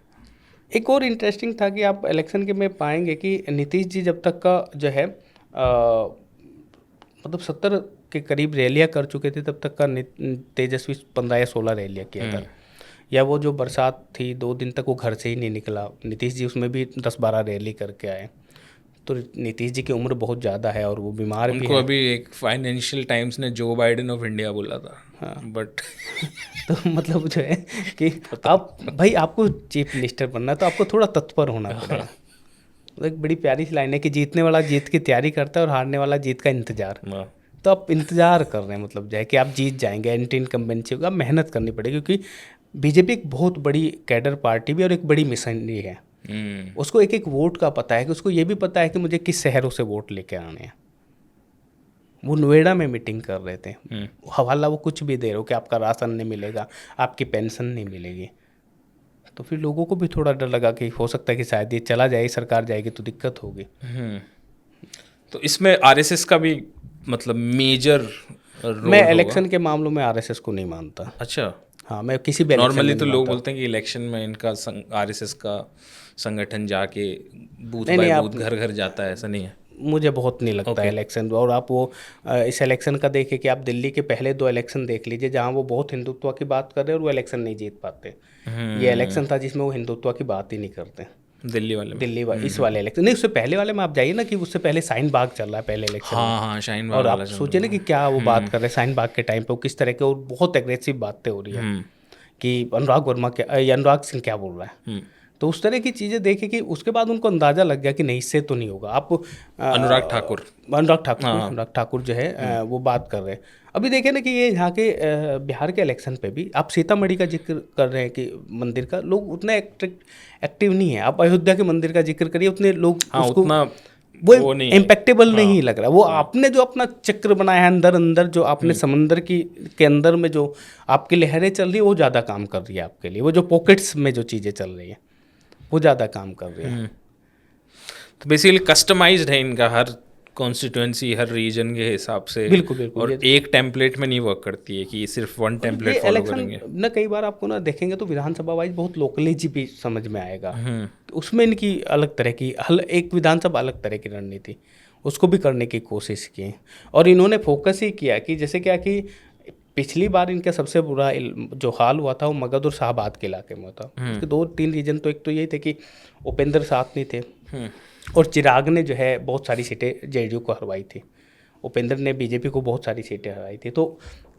Speaker 2: एक और इंटरेस्टिंग था कि आप इलेक्शन के में पाएंगे कि नीतीश जी जब तक का जो है मतलब 70 के करीब रैलियां कर चुके थे, तब तक का तेजस्वी 15 या 16 रैलियां किया था। या वो जो बरसात थी 2 दिन तक वो घर से ही नहीं निकला, नीतीश जी उसमें भी 10-12 रैली करके आए। तो नीतीश जी की उम्र बहुत ज़्यादा है और वो बीमार भी
Speaker 1: उनको
Speaker 2: हैं।
Speaker 1: अभी एक फाइनेंशियल टाइम्स ने जो बाइडेन ऑफ इंडिया बोला था।
Speaker 2: हाँ।
Speaker 1: बट
Speaker 2: तो मतलब जो है कि आप भाई, आपको चीफ मिनिस्टर बनना है तो आपको थोड़ा तत्पर होना पड़ेगा। तो एक बड़ी प्यारी सी लाइन है कि जीतने वाला जीत की तैयारी करता है और हारने वाला जीत का इंतजार। तो आप इंतजार कर रहे हैं, मतलब जो है कि आप जीत जाएंगे, एंटी इनकम्बेंसी होगा, मेहनत करनी पड़ेगी, क्योंकि बीजेपी एक बहुत बड़ी कैडर पार्टी भी और एक बड़ी मिशनरी है। उसको एक एक वोट का पता है, कि उसको ये भी पता है कि मुझे किस शहरों से वोट लेके आने हैं। वो नोएडा में मीटिंग कर रहे थे, हवाला वो कुछ भी दे रहे हो कि आपका राशन नहीं मिलेगा, आपकी पेंशन नहीं मिलेगी। तो फिर लोगों को भी थोड़ा डर लगा कि हो सकता है कि शायद ये चला जाए, सरकार जाएगी तो दिक्कत होगी।
Speaker 1: तो इसमें आरएसएस का भी मतलब मेजर रोल
Speaker 2: मैं
Speaker 1: होगा?
Speaker 2: इलेक्शन के मामलों में आरएसएस को नहीं मानता।
Speaker 1: अच्छा।
Speaker 2: हाँ, मैं किसी भी इलेक्शन
Speaker 1: नॉर्मली
Speaker 2: में
Speaker 1: तो
Speaker 2: नहीं
Speaker 1: लोग
Speaker 2: मानता।
Speaker 1: बोलते हैं कि इलेक्शन में इनका आरएसएस का संगठन जाके बूथ
Speaker 2: नहीं,
Speaker 1: बाय
Speaker 2: नहीं,
Speaker 1: बूथ घर घर जाता है, ऐसा नहीं है?
Speaker 2: मुझे बहुत नहीं लगता है
Speaker 1: Okay.
Speaker 2: इलेक्शन। और आप वो इस इलेक्शन का देखें कि आप दिल्ली के पहले 2 इलेक्शन देख लीजिए, जहाँ वो बहुत हिंदुत्व की बात कर रहे हैं और वो इलेक्शन नहीं जीत पाते। ये इलेक्शन था जिसमें वो हिंदुत्व की बात ही नहीं करते।
Speaker 1: दिल्ली वाले में?
Speaker 2: इस वाले इलेक्शन नहीं, उससे पहले वाले में आप जाइए ना, कि उससे पहले शाहीन बाग चल रहा है पहले इलेक्शन में।
Speaker 1: हाँ, शाहीन बाग
Speaker 2: और आप
Speaker 1: वाला चल
Speaker 2: सोचिए ना कि क्या वो बात कर रहे हैं शाहीन बाग के टाइम पे, वो किस तरह के और बहुत एग्रेसिव बातें हो रही है कि अनुराग सिंह क्या बोल रहा है। तो उस तरह की चीज़ें देखे कि उसके बाद उनको अंदाज़ा लग गया कि नहीं, इससे तो नहीं होगा। आप
Speaker 1: अनुराग
Speaker 2: ठाकुर जो है वो बात कर रहे हैं। अभी देखें ना कि ये यहाँ के बिहार के इलेक्शन पे भी आप सीतामढ़ी का जिक्र कर रहे हैं कि मंदिर का, लोग उतना एक्टिव नहीं है। आप अयोध्या के मंदिर का जिक्र करिए, उतने लोग उसको
Speaker 1: उतना
Speaker 2: वो
Speaker 1: नहीं
Speaker 2: इम्पैक्टेबल नहीं लग रहा। वो आपने जो अपना चक्र बनाया है अंदर अंदर, जो आपने समंदर के अंदर में जो आपकी लहरें चल रही है, वो ज़्यादा काम कर रही है आपके लिए। वो जो पॉकेट्स में जो चीज़ें चल रही है वो ज़्यादा काम कर रही है।
Speaker 1: तो बेसिकली कस्टमाइज्ड है इनका, हर कॉन्स्टिट्यूएंसी हर रीजन के हिसाब से।
Speaker 2: बिल्कुल।
Speaker 1: और एक टेम्पलेट में नहीं वर्क करती है कि सिर्फ वन टेम्पलेट फॉलो करेंगे
Speaker 2: ना। कई बार आपको ना देखेंगे तो विधानसभा वाइज बहुत लोकलिजी भी समझ में आएगा। तो उसमें इनकी अलग तरह की एक विधानसभा अलग तरह की रणनीति उसको भी करने की कोशिश की। और इन्होंने फोकस ही किया कि जैसे क्या कि पिछली बार इनका सबसे बुरा जो हाल हुआ था वो मगध और शाहबाद के इलाके में था। उसके 2-3 रीजन तो एक तो ये थे कि उपेंद्र साथ नहीं थे और चिराग ने जो है बहुत सारी सीटें जेडीयू को हरवाई थी, उपेंद्र ने बीजेपी को बहुत सारी सीटें हरवाई थी। तो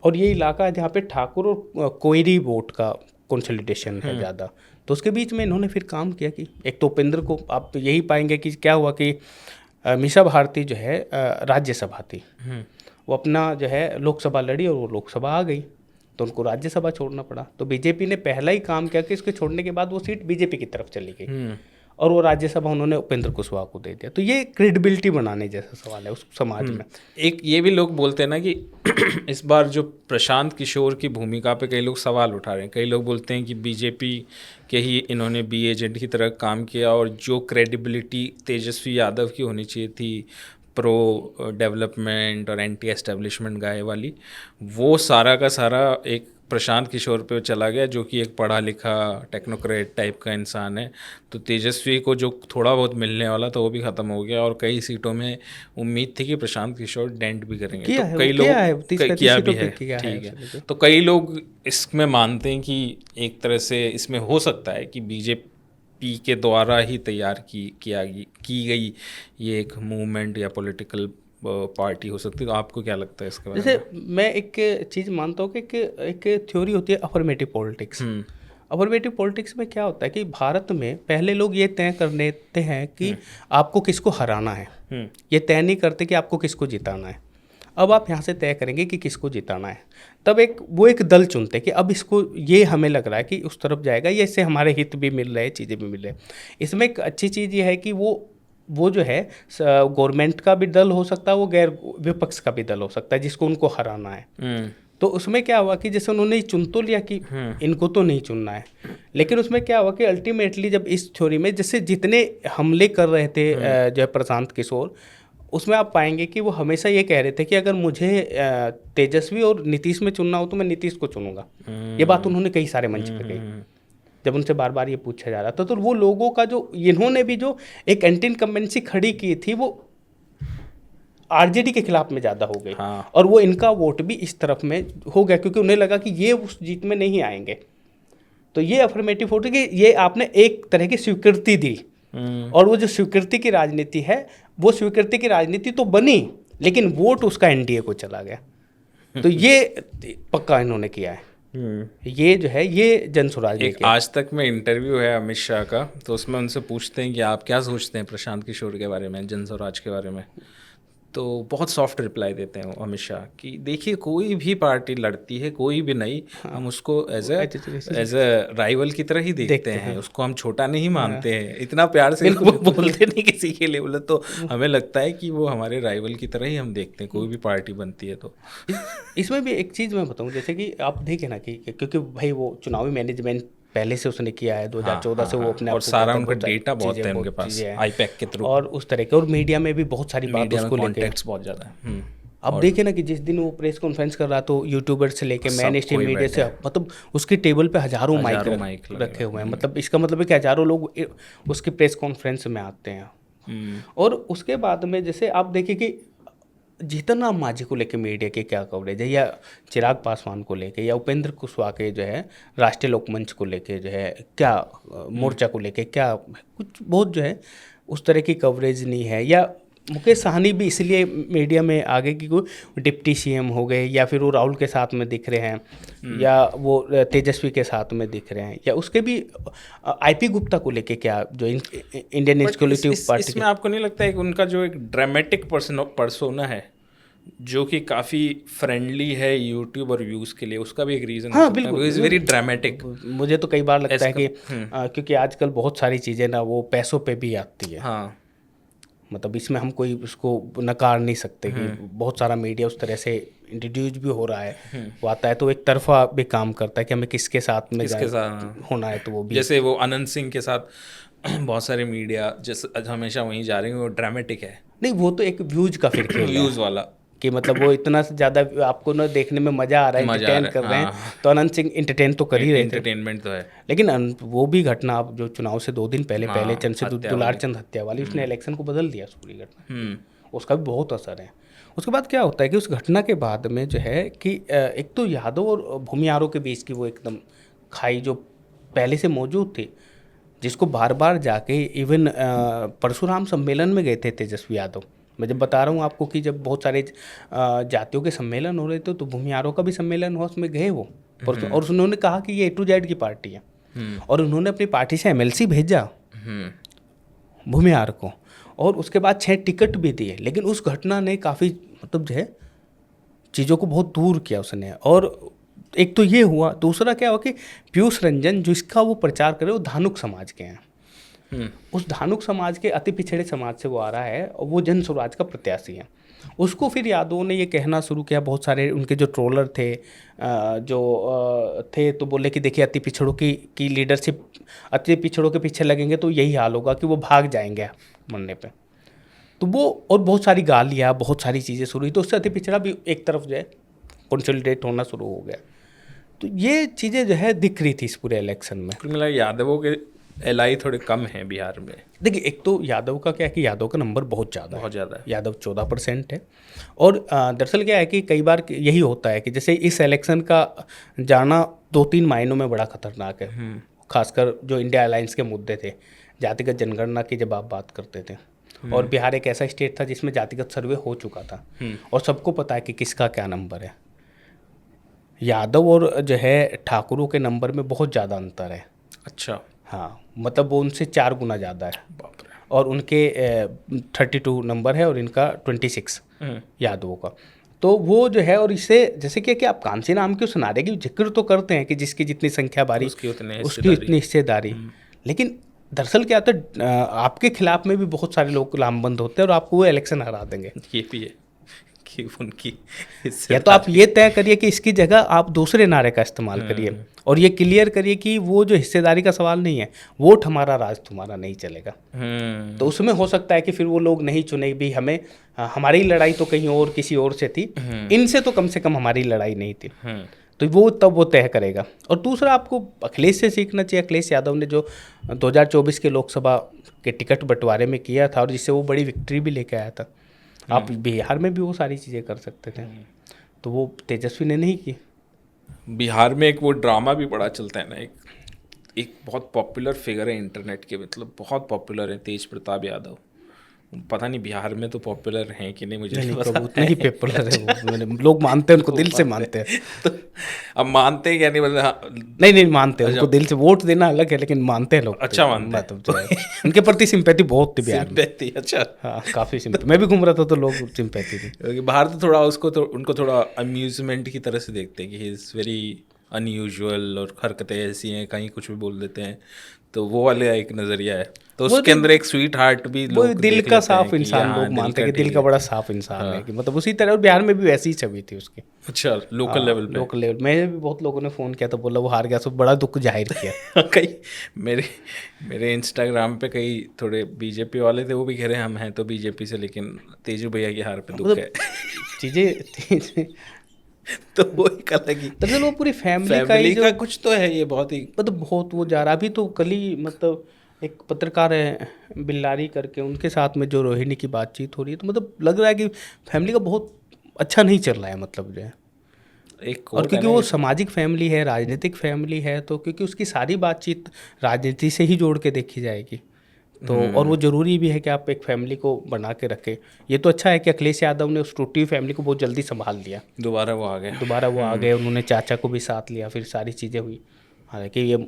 Speaker 2: और ये इलाका है जहाँ पे ठाकुर और कोयरी वोट का कंसोलिडेशन है ज़्यादा, तो उसके बीच में इन्होंने फिर काम किया कि एक तो उपेंद्र को आप यही पाएंगे कि क्या हुआ कि मीसा भारती जो है राज्यसभा थी, वो अपना जो है लोकसभा लड़ी और वो लोकसभा आ गई, तो उनको राज्यसभा छोड़ना पड़ा। तो बीजेपी ने पहला ही काम किया कि इसके छोड़ने के बाद वो सीट बीजेपी की तरफ चली गई और वो राज्यसभा उन्होंने उपेंद्र कुशवाहा को दे दिया। तो ये क्रेडिबिलिटी बनाने जैसा सवाल है उस समाज में।
Speaker 1: एक ये भी लोग बोलते हैं ना कि इस बार जो प्रशांत किशोर की भूमिका पे कई लोग सवाल उठा रहे हैं। कई लोग बोलते हैं कि बीजेपी के ही इन्होंने बी एजेंट की तरह काम किया और जो क्रेडिबिलिटी तेजस्वी यादव की होनी चाहिए थी प्रो डेवलपमेंट और एंटी एस्टेब्लिशमेंट गाय वाली, वो सारा का सारा एक प्रशांत किशोर पे चला गया, जो कि एक पढ़ा लिखा टेक्नोक्रेट टाइप का इंसान है। तो तेजस्वी को जो थोड़ा बहुत मिलने वाला था वो भी ख़त्म हो गया और कई सीटों में उम्मीद थी कि प्रशांत किशोर डेंट भी करेंगे।
Speaker 2: किया
Speaker 1: तो
Speaker 2: है,
Speaker 1: कई
Speaker 2: वो
Speaker 1: लोग
Speaker 2: किया है, 30-35
Speaker 1: किया भी
Speaker 2: सीटों पे
Speaker 1: है,
Speaker 2: किया है
Speaker 1: ठीक है।
Speaker 2: उसने।
Speaker 1: तो कई लोग इसमें मानते हैं कि एक तरह से इसमें हो सकता है कि बीजेपी के द्वारा ही तैयार की गई ये एक मूवमेंट या पॉलिटिकल पार्टी हो सकती है। तो आपको क्या लगता है इसके बारे में?
Speaker 2: जैसे मैं एक चीज़ मानता हूँ कि एक थ्योरी होती है अफर्मेटिव पॉलिटिक्स। अफर्मेटिव पॉलिटिक्स में क्या होता है कि भारत में पहले लोग ये तय कर लेते हैं कि आपको किसको हराना है, ये तय नहीं करते कि आपको किसको जिताना है। अब आप यहाँ से तय करेंगे कि किसको जिताना है, तब वो एक दल चुनते हैं कि अब इसको ये हमें लग रहा है कि उस तरफ जाएगा, ये इससे हमारे हित भी मिल रहे हैं, चीज़ें भी मिल रहे हैं। इसमें एक अच्छी चीज़ ये है कि वो जो है गवर्नमेंट का भी दल हो सकता है, वो गैर विपक्ष का भी दल हो सकता है जिसको उनको हराना है। तो उसमें क्या हुआ कि जैसे उन्होंने चुन तो लिया कि इनको तो नहीं चुनना है, लेकिन उसमें क्या हुआ कि अल्टीमेटली जब इस थ्योरी में जैसे जितने हमले कर रहे थे जो है प्रशांत किशोर, उसमें आप पाएंगे कि वो हमेशा ये कह रहे थे कि अगर मुझे तेजस्वी और नीतीश में चुनना हो तो मैं नीतीश को चुनूंगा। ये बात उन्होंने कई सारे मंच पे कही जब उनसे बार बार ये पूछा जा रहा था। तो वो लोगों का जो इन्होंने भी जो एक एंटी इनकम्बेंसी खड़ी की थी वो आरजेडी के खिलाफ में ज़्यादा हो गई।
Speaker 1: हाँ।
Speaker 2: और वो इनका वोट भी इस तरफ में हो गया क्योंकि उन्हें लगा कि ये उस जीत में नहीं आएंगे। तो ये अफर्मेटिव वोट कि ये आपने एक तरह की स्वीकृति दी, और वो जो स्वीकृति की राजनीति है, वो स्वीकृति की राजनीति तो बनी लेकिन वोट उसका एनडीए को चला गया। तो ये पक्का इन्होंने किया है। ये जो है ये जन स्वराज
Speaker 1: एक आज तक में इंटरव्यू है अमित शाह का, तो उसमें उनसे पूछते हैं कि आप क्या सोचते हैं प्रशांत किशोर के बारे में, जन स्वराज के बारे में। तो बहुत सॉफ्ट रिप्लाई देते हैं वो अमित शाह कि देखिए कोई भी पार्टी लड़ती है, कोई भी नहीं, हम उसको एज ए राइवल की तरह ही देखते हैं, उसको हम छोटा नहीं मानते हैं। इतना प्यार से वो बोलते नहीं किसी के लिए बोले, तो हमें लगता है कि वो हमारे राइवल की तरह ही हम देखते हैं कोई भी पार्टी बनती है। तो
Speaker 2: इसमें भी एक चीज़ मैं बताऊं, जैसे कि आप देखें ना कि क्योंकि भाई वो चुनावी मैनेजमेंट पहले से उसने किया है 2014 से वो अपने
Speaker 1: और सारा उनका डेटा बहुत है उनके पास आईपैक के थ्रू,
Speaker 2: और उस तरह के, और मीडिया में भी बहुत सारी बात उसको लेके
Speaker 1: कॉन्टेक्ट्स बहुत ज़्यादा है।
Speaker 2: अब देखिए ना कि जिस दिन वो प्रेस कॉन्फ्रेंस कर रहा तो यूट्यूबर से लेके मेन स्ट्रीम मीडिया से, मतलब उसकी टेबल पे हजारों माइक रखे हुए हैं। मतलब इसका मतलब है कि हजारों लोग उसकी प्रेस कॉन्फ्रेंस में आते हैं। और उसके बाद में जैसे आप देखिए कि जीतन राम मांझी को लेके मीडिया के क्या कवरेज है, या चिराग पासवान को लेके, या उपेंद्र कुशवाहा के जो है राष्ट्रीय लोकमंच को लेके जो है क्या मोर्चा को लेके क्या कुछ बहुत जो है उस तरह की कवरेज नहीं है। या मुकेश साहनी भी इसलिए मीडिया में आगे कि कोई डिप्टी सीएम हो गए, या फिर वो राहुल के साथ में दिख रहे हैं, या वो तेजस्वी के साथ में दिख रहे हैं, या उसके भी आईपी गुप्ता को लेके क्या जो इंडियन इंस्टीट्यूटिव पार्टी।
Speaker 1: इसमें आपको नहीं लगता है कि उनका जो एक ड्रामेटिक पर्सोना है जो कि काफ़ी फ्रेंडली है यूट्यूब और व्यूज़ के लिए, उसका भी एक रीज़न?
Speaker 2: हाँ बिल्कुल,
Speaker 1: इज़ वेरी ड्रामेटिक।
Speaker 2: मुझे तो कई बार लगता है कि क्योंकि आजकल बहुत सारी चीज़ें ना वो पैसों पे भी आती है।
Speaker 1: हाँ,
Speaker 2: मतलब इसमें हम कोई उसको नकार नहीं सकते कि बहुत सारा मीडिया उस तरह से इंट्रोड्यूस भी हो रहा है, वो आता है तो एक तरफा भी काम करता है कि हमें किसके साथ में होना है। तो वो भी
Speaker 1: जैसे वो अनंत सिंह के साथ बहुत सारे मीडिया जैसे हमेशा वहीं जा रहे हैं, वो ड्रामेटिक है।
Speaker 2: नहीं, वो तो एक व्यूज का फिर खेल
Speaker 1: व्यूज़ वाला
Speaker 2: कि मतलब वो इतना से ज़्यादा आपको ना देखने में मज़ा आ रहा है, एंटरटेन कर रहे हैं, तो अनंत सिंह एंटरटेन तो कर ही रहे थे,
Speaker 1: एंटरटेनमेंट तो है।
Speaker 2: लेकिन वो भी घटना अब जो चुनाव से 2 दिन पहले चंद से दुलार चंद हत्या वाली, उसने इलेक्शन को बदल दिया पूरी घटना, उसका भी बहुत असर है। उसके बाद क्या होता है कि उस घटना के बाद में जो है कि एक तो यादव और भूमिहारों के बीच की वो एकदम खाई जो पहले से मौजूद थी, जिसको बार बार जाके इवन परशुराम सम्मेलन में गए थे तेजस्वी यादव। मैं जब बता रहा हूँ आपको कि जब बहुत सारे जातियों के सम्मेलन हो रहे थे तो भूमिहारों का भी सम्मेलन हुआ, उसमें गए वो। और उन्होंने कहा कि ये A to Z की पार्टी है, और उन्होंने अपनी पार्टी से MLC भेजा भूमिहार को, और उसके बाद 6 टिकट भी दिए। लेकिन उस घटना ने काफ़ी मतलब जो है चीज़ों को बहुत दूर किया उसने। और एक तो ये हुआ, दूसरा क्या हुआ कि पीयूष रंजन जिसका वो प्रचार करे वो धानुक समाज के हैं। उस धानुक समाज के अति पिछड़े समाज से वो आ रहा है और वो जन स्वराज का प्रत्याशी है। उसको फिर यादवों ने ये कहना शुरू किया, बहुत सारे उनके जो ट्रोलर थे थे तो बोले कि देखिए अति पिछड़ों की लीडरशिप, अति पिछड़ों के पीछे लगेंगे तो यही हाल होगा कि वो भाग जाएंगे मरने पे। तो वो और बहुत सारी गालियाँ, बहुत सारी चीज़ें शुरू हुई, तो उससे अति पिछड़ा भी एक तरफ जो है कंसोलिडेट होना शुरू हो गया। तो ये चीज़ें जो है दिख रही थी इस पूरे इलेक्शन में।
Speaker 1: कुल मिला यादवों के एलआई थोड़े कम हैं बिहार में।
Speaker 2: देखिए एक तो यादव का क्या है कि यादव का नंबर बहुत ज़्यादा
Speaker 1: है।
Speaker 2: यादव 14% है। और दरअसल क्या है कि कई बार यही होता है कि जैसे इस इलेक्शन का जाना 2-3 मायनों में बड़ा खतरनाक है। खासकर जो इंडिया अलायंस के मुद्दे थे, जातिगत जनगणना की जब आप बात करते थे, और बिहार एक ऐसा स्टेट था जिसमें जातिगत सर्वे हो चुका था और सबको पता है कि किसका क्या नंबर है। यादव और जो है ठाकुरों के नंबर में बहुत ज़्यादा अंतर है।
Speaker 1: अच्छा।
Speaker 2: हाँ, मतलब वो उनसे 4 गुना ज़्यादा है।
Speaker 1: बाप रे।
Speaker 2: और उनके 32 नंबर है और इनका 26 यादवों का। तो वो जो है, और इससे जैसे कि आप कांसी नाम क्यों सुना रहे, कि जिक्र तो करते हैं कि जिसकी जितनी संख्या बारी
Speaker 1: उसकी
Speaker 2: उतनी हिस्सेदारी, लेकिन दरअसल क्या होता है आपके खिलाफ में भी बहुत सारे लोग लामबंद होते हैं और आपको वो इलेक्शन हरा देंगे।
Speaker 1: ये भी है कि उनकी
Speaker 2: या तो आप ये तय करिए कि इसकी जगह आप दूसरे नारे का इस्तेमाल करिए और ये क्लियर करिए कि वो जो हिस्सेदारी का सवाल नहीं है, वोट हमारा राज तुम्हारा नहीं चलेगा। तो उसमें हो सकता है कि फिर वो लोग नहीं चुने भी हमें, हमारी लड़ाई तो कहीं और किसी और से थी, इनसे तो कम से कम हमारी लड़ाई नहीं थी। तो वो तब वो तय करेगा। और दूसरा आपको अखिलेश से सीखना चाहिए। अखिलेश यादव ने जो 2024 के लोकसभा के टिकट बंटवारे में किया था और जिससे वो बड़ी विक्ट्री भी लेके आया था, आप बिहार में भी वो सारी चीज़ें कर सकते थे, तो वो तेजस्वी ने नहीं की।
Speaker 1: बिहार में एक वो ड्रामा भी बड़ा चलता है ना, एक बहुत पॉपुलर फिगर है इंटरनेट के, मतलब बहुत पॉपुलर है, तेज प्रताप यादव। पता नहीं बिहार में तो पॉपुलर हैं कि नहीं, मुझे नहीं पता।
Speaker 2: उतने ही पॉपुलर है वो, लोग मानते हैं उनको, दिल से मानते हैं।
Speaker 1: तो अब मानते हैं क्या नहीं, मतलब
Speaker 2: नहीं मानते हैं उनको दिल से। वोट देना अलग है लेकिन मानते हैं लोग।
Speaker 1: अच्छा मानते हैं,
Speaker 2: मतलब जो है उनके प्रति सिंपैथी बहुत थी बिहार में।
Speaker 1: अच्छा,
Speaker 2: हाँ काफ़ी सिंपैथी। मैं भी घूम रहा था तो लोग सिंपैथी थी।
Speaker 1: क्योंकि बाहर तो थोड़ा उनको थोड़ा अम्यूजमेंट की तरह से देखते हैं कि ही इज़ वेरी अनयूजुअल और हरकतें ऐसी हैं, कहीं कुछ भी बोल देते हैं, तो वो वाले एक नज़रिया है। तो उसके अंदर एक स्वीट हार्ट भी लोग
Speaker 2: दिल का साफ इंसान, लोग मानते हैं कि दिल का बड़ा साफ इंसान है, कि मतलब उसी तरह बिहार में भी वैसी ही छवि थी उसकी।
Speaker 1: अच्छा, लोकल लेवल पे।
Speaker 2: लोकल लेवल में भी बहुत लोगों ने फ़ोन किया तो बोला वो हार गया, सब बड़ा दुख जाहिर किया।
Speaker 1: कई मेरे इंस्टाग्राम पे कई थोड़े बीजेपी वाले थे, वो भी कह रहे हैं हम हैं तो बीजेपी से, लेकिन तेजू भैया की हार पे दुख है।
Speaker 2: चीज़ें
Speaker 1: तो वो एक अलग ही,
Speaker 2: दरअसल वो पूरी फैमिली
Speaker 1: का कुछ तो है, ये बहुत ही
Speaker 2: मतलब बहुत वो जा रहा। अभी तो कल ही मतलब एक पत्रकार है बिल्लारी करके, उनके साथ में जो रोहिणी की बातचीत हो रही है, तो मतलब लग रहा है कि फैमिली का बहुत अच्छा नहीं चल रहा है, मतलब जो है एक। और क्योंकि वो सामाजिक फैमिली है, राजनीतिक फैमिली है, तो क्योंकि उसकी सारी बातचीत राजनीति से ही जोड़ के देखी जाएगी, तो और वो ज़रूरी भी है कि आप एक फैमिली को बना के रखें। ये तो अच्छा है कि अखिलेश यादव ने उस टूटी फैमिली को बहुत जल्दी संभाल लिया,
Speaker 1: दोबारा वो आ गए,
Speaker 2: उन्होंने चाचा को भी साथ लिया, फिर सारी चीज़ें हुई। हालांकि ये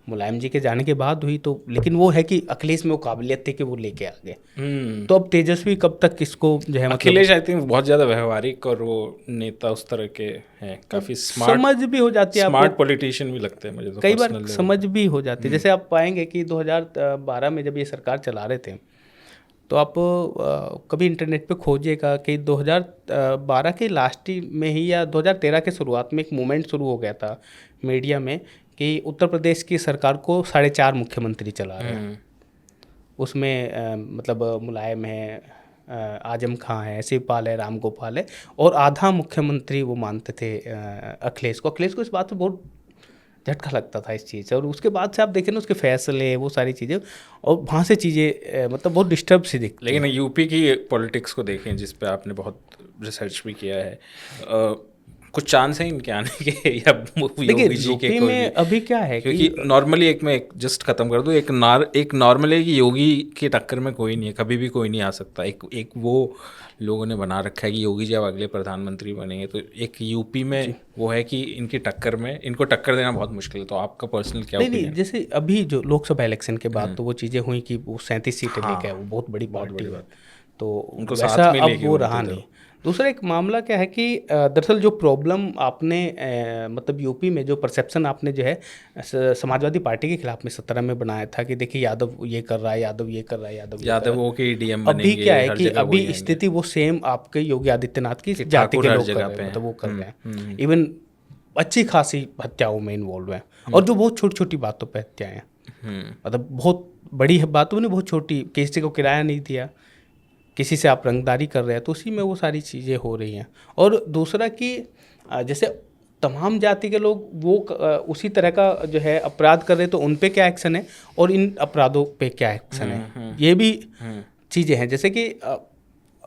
Speaker 2: मुलायम जी के जाने के बाद हुई, तो लेकिन वो है कि अखिलेश में वो काबिलियत थी कि वो लेके आ गए। तो अब तेजस्वी कब तक किसको जो है,
Speaker 1: अखिलेश आई थिंक बहुत ज़्यादा व्यवहारिक और वो नेता उस तरह के हैं, काफ़ी स्मार्ट,
Speaker 2: समझ भी हो जाती है,
Speaker 1: स्मार्ट पॉलिटिशियन भी लगते हैं मुझे तो,
Speaker 2: कई बार समझ भी हो जाती है। जैसे आप पाएंगे कि 2012 में जब ये सरकार चला रहे थे, तो आप कभी इंटरनेट पे खोजिएगा कि 2012 के लास्ट में ही या 2013 के शुरुआत में एक मूवमेंट शुरू हो गया था मीडिया में कि उत्तर प्रदेश की सरकार को 4.5 मुख्यमंत्री चला रहे हैं। उसमें मतलब मुलायम है, आजम खां है, शिवपाल है, राम गोपाल है, और आधा मुख्यमंत्री वो मानते थे अखिलेश को। इस बात पे बहुत झटका लगता था इस चीज़ से। और उसके बाद से आप देखें ना उसके फैसले, वो सारी चीज़ें, और वहाँ से चीज़ें मतलब बहुत डिस्टर्ब सी दिखती
Speaker 1: लेकिन यूपी की पॉलिटिक्स को देखें, जिस पे आपने बहुत रिसर्च भी किया है, कुछ चांस है इनके आने के या योगी जी के
Speaker 2: यूपी
Speaker 1: कोई
Speaker 2: में
Speaker 1: भी?
Speaker 2: अभी क्या है
Speaker 1: क्योंकि नॉर्मली एक जस्ट खत्म कर दूं, एक नॉर्मल है कि योगी के टक्कर में कोई नहीं है, कभी भी कोई नहीं आ सकता। एक वो लोगों ने बना रखा है कि योगी जी अब अगले प्रधानमंत्री बनेंगे, तो एक यूपी में वो है कि इनकी टक्कर में, इनको टक्कर देना बहुत मुश्किल है। तो आपका पर्सनल क्या
Speaker 2: नहीं
Speaker 1: ओपिनियन?
Speaker 2: जैसे अभी जो लोकसभा इलेक्शन के बाद तो वो चीज़ें हुई कि वो 37 सीटें
Speaker 1: हाँ,
Speaker 2: लेके आए, वो बहुत बड़ी पार्टी है, तो
Speaker 1: उनको
Speaker 2: वैसा
Speaker 1: साथ में
Speaker 2: अब
Speaker 1: लेके
Speaker 2: वो
Speaker 1: घूमते
Speaker 2: रहा
Speaker 1: थे
Speaker 2: नहीं। दूसरा एक मामला क्या है कि दरअसल जो प्रॉब्लम आपने मतलब यूपी में जो परसेप्शन आपने जो है समाजवादी पार्टी के खिलाफ में 17 में बनाया था कि देखिए यादव ये कर रहा है, यादव ये कर रहा है, यादव ये कर रहा है।
Speaker 1: यादवों के डीएम
Speaker 2: अभी
Speaker 1: बनेंगे,
Speaker 2: क्या है
Speaker 1: हर
Speaker 2: कि
Speaker 1: जगह
Speaker 2: अभी
Speaker 1: वही आएंगे।
Speaker 2: स्थिति वो सेम आपके योगी आदित्यनाथ की जाति
Speaker 1: ठाकुर
Speaker 2: के
Speaker 1: हर
Speaker 2: लोग कर
Speaker 1: जगह
Speaker 2: रहे
Speaker 1: पे
Speaker 2: हैं,
Speaker 1: हैं।
Speaker 2: मतलब वो कर रहे हैं, इवन अच्छी खासी हत्याओं में इन्वॉल्व हैं, और जो बहुत छोटी छोटी बातों पे हत्याएं हैं, मतलब बहुत बड़ी बातों में नहीं, बहुत छोटी, किसी को किराया नहीं दिया, किसी से आप रंगदारी कर रहे हैं, तो उसी में वो सारी चीज़ें हो रही हैं। और दूसरा कि जैसे तमाम जाति के लोग वो उसी तरह का जो है अपराध कर रहे हैं, तो उन पे क्या एक्शन है और इन अपराधों पे क्या एक्शन है, ये भी चीज़ें हैं। जैसे कि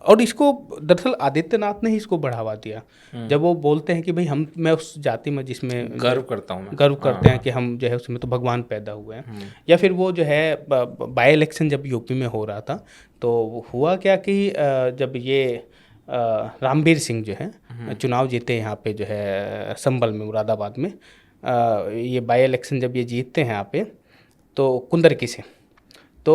Speaker 2: और इसको दरअसल आदित्यनाथ ने ही इसको बढ़ावा दिया, जब वो बोलते हैं कि भाई मैं उस जाति में जिसमें
Speaker 1: गर्व करता हूँ मैं,
Speaker 2: गर्व करते हैं कि हम जो है उसमें तो भगवान पैदा हुए हैं। या फिर वो जो है बाई इलेक्शन जब यूपी में हो रहा था, तो हुआ क्या कि जब ये रामवीर सिंह जो है चुनाव जीते यहाँ पे जो है संभल में, मुरादाबाद में, ये बाई इलेक्शन जब ये जीतते हैं यहाँ पे तो कुंदरकी से, तो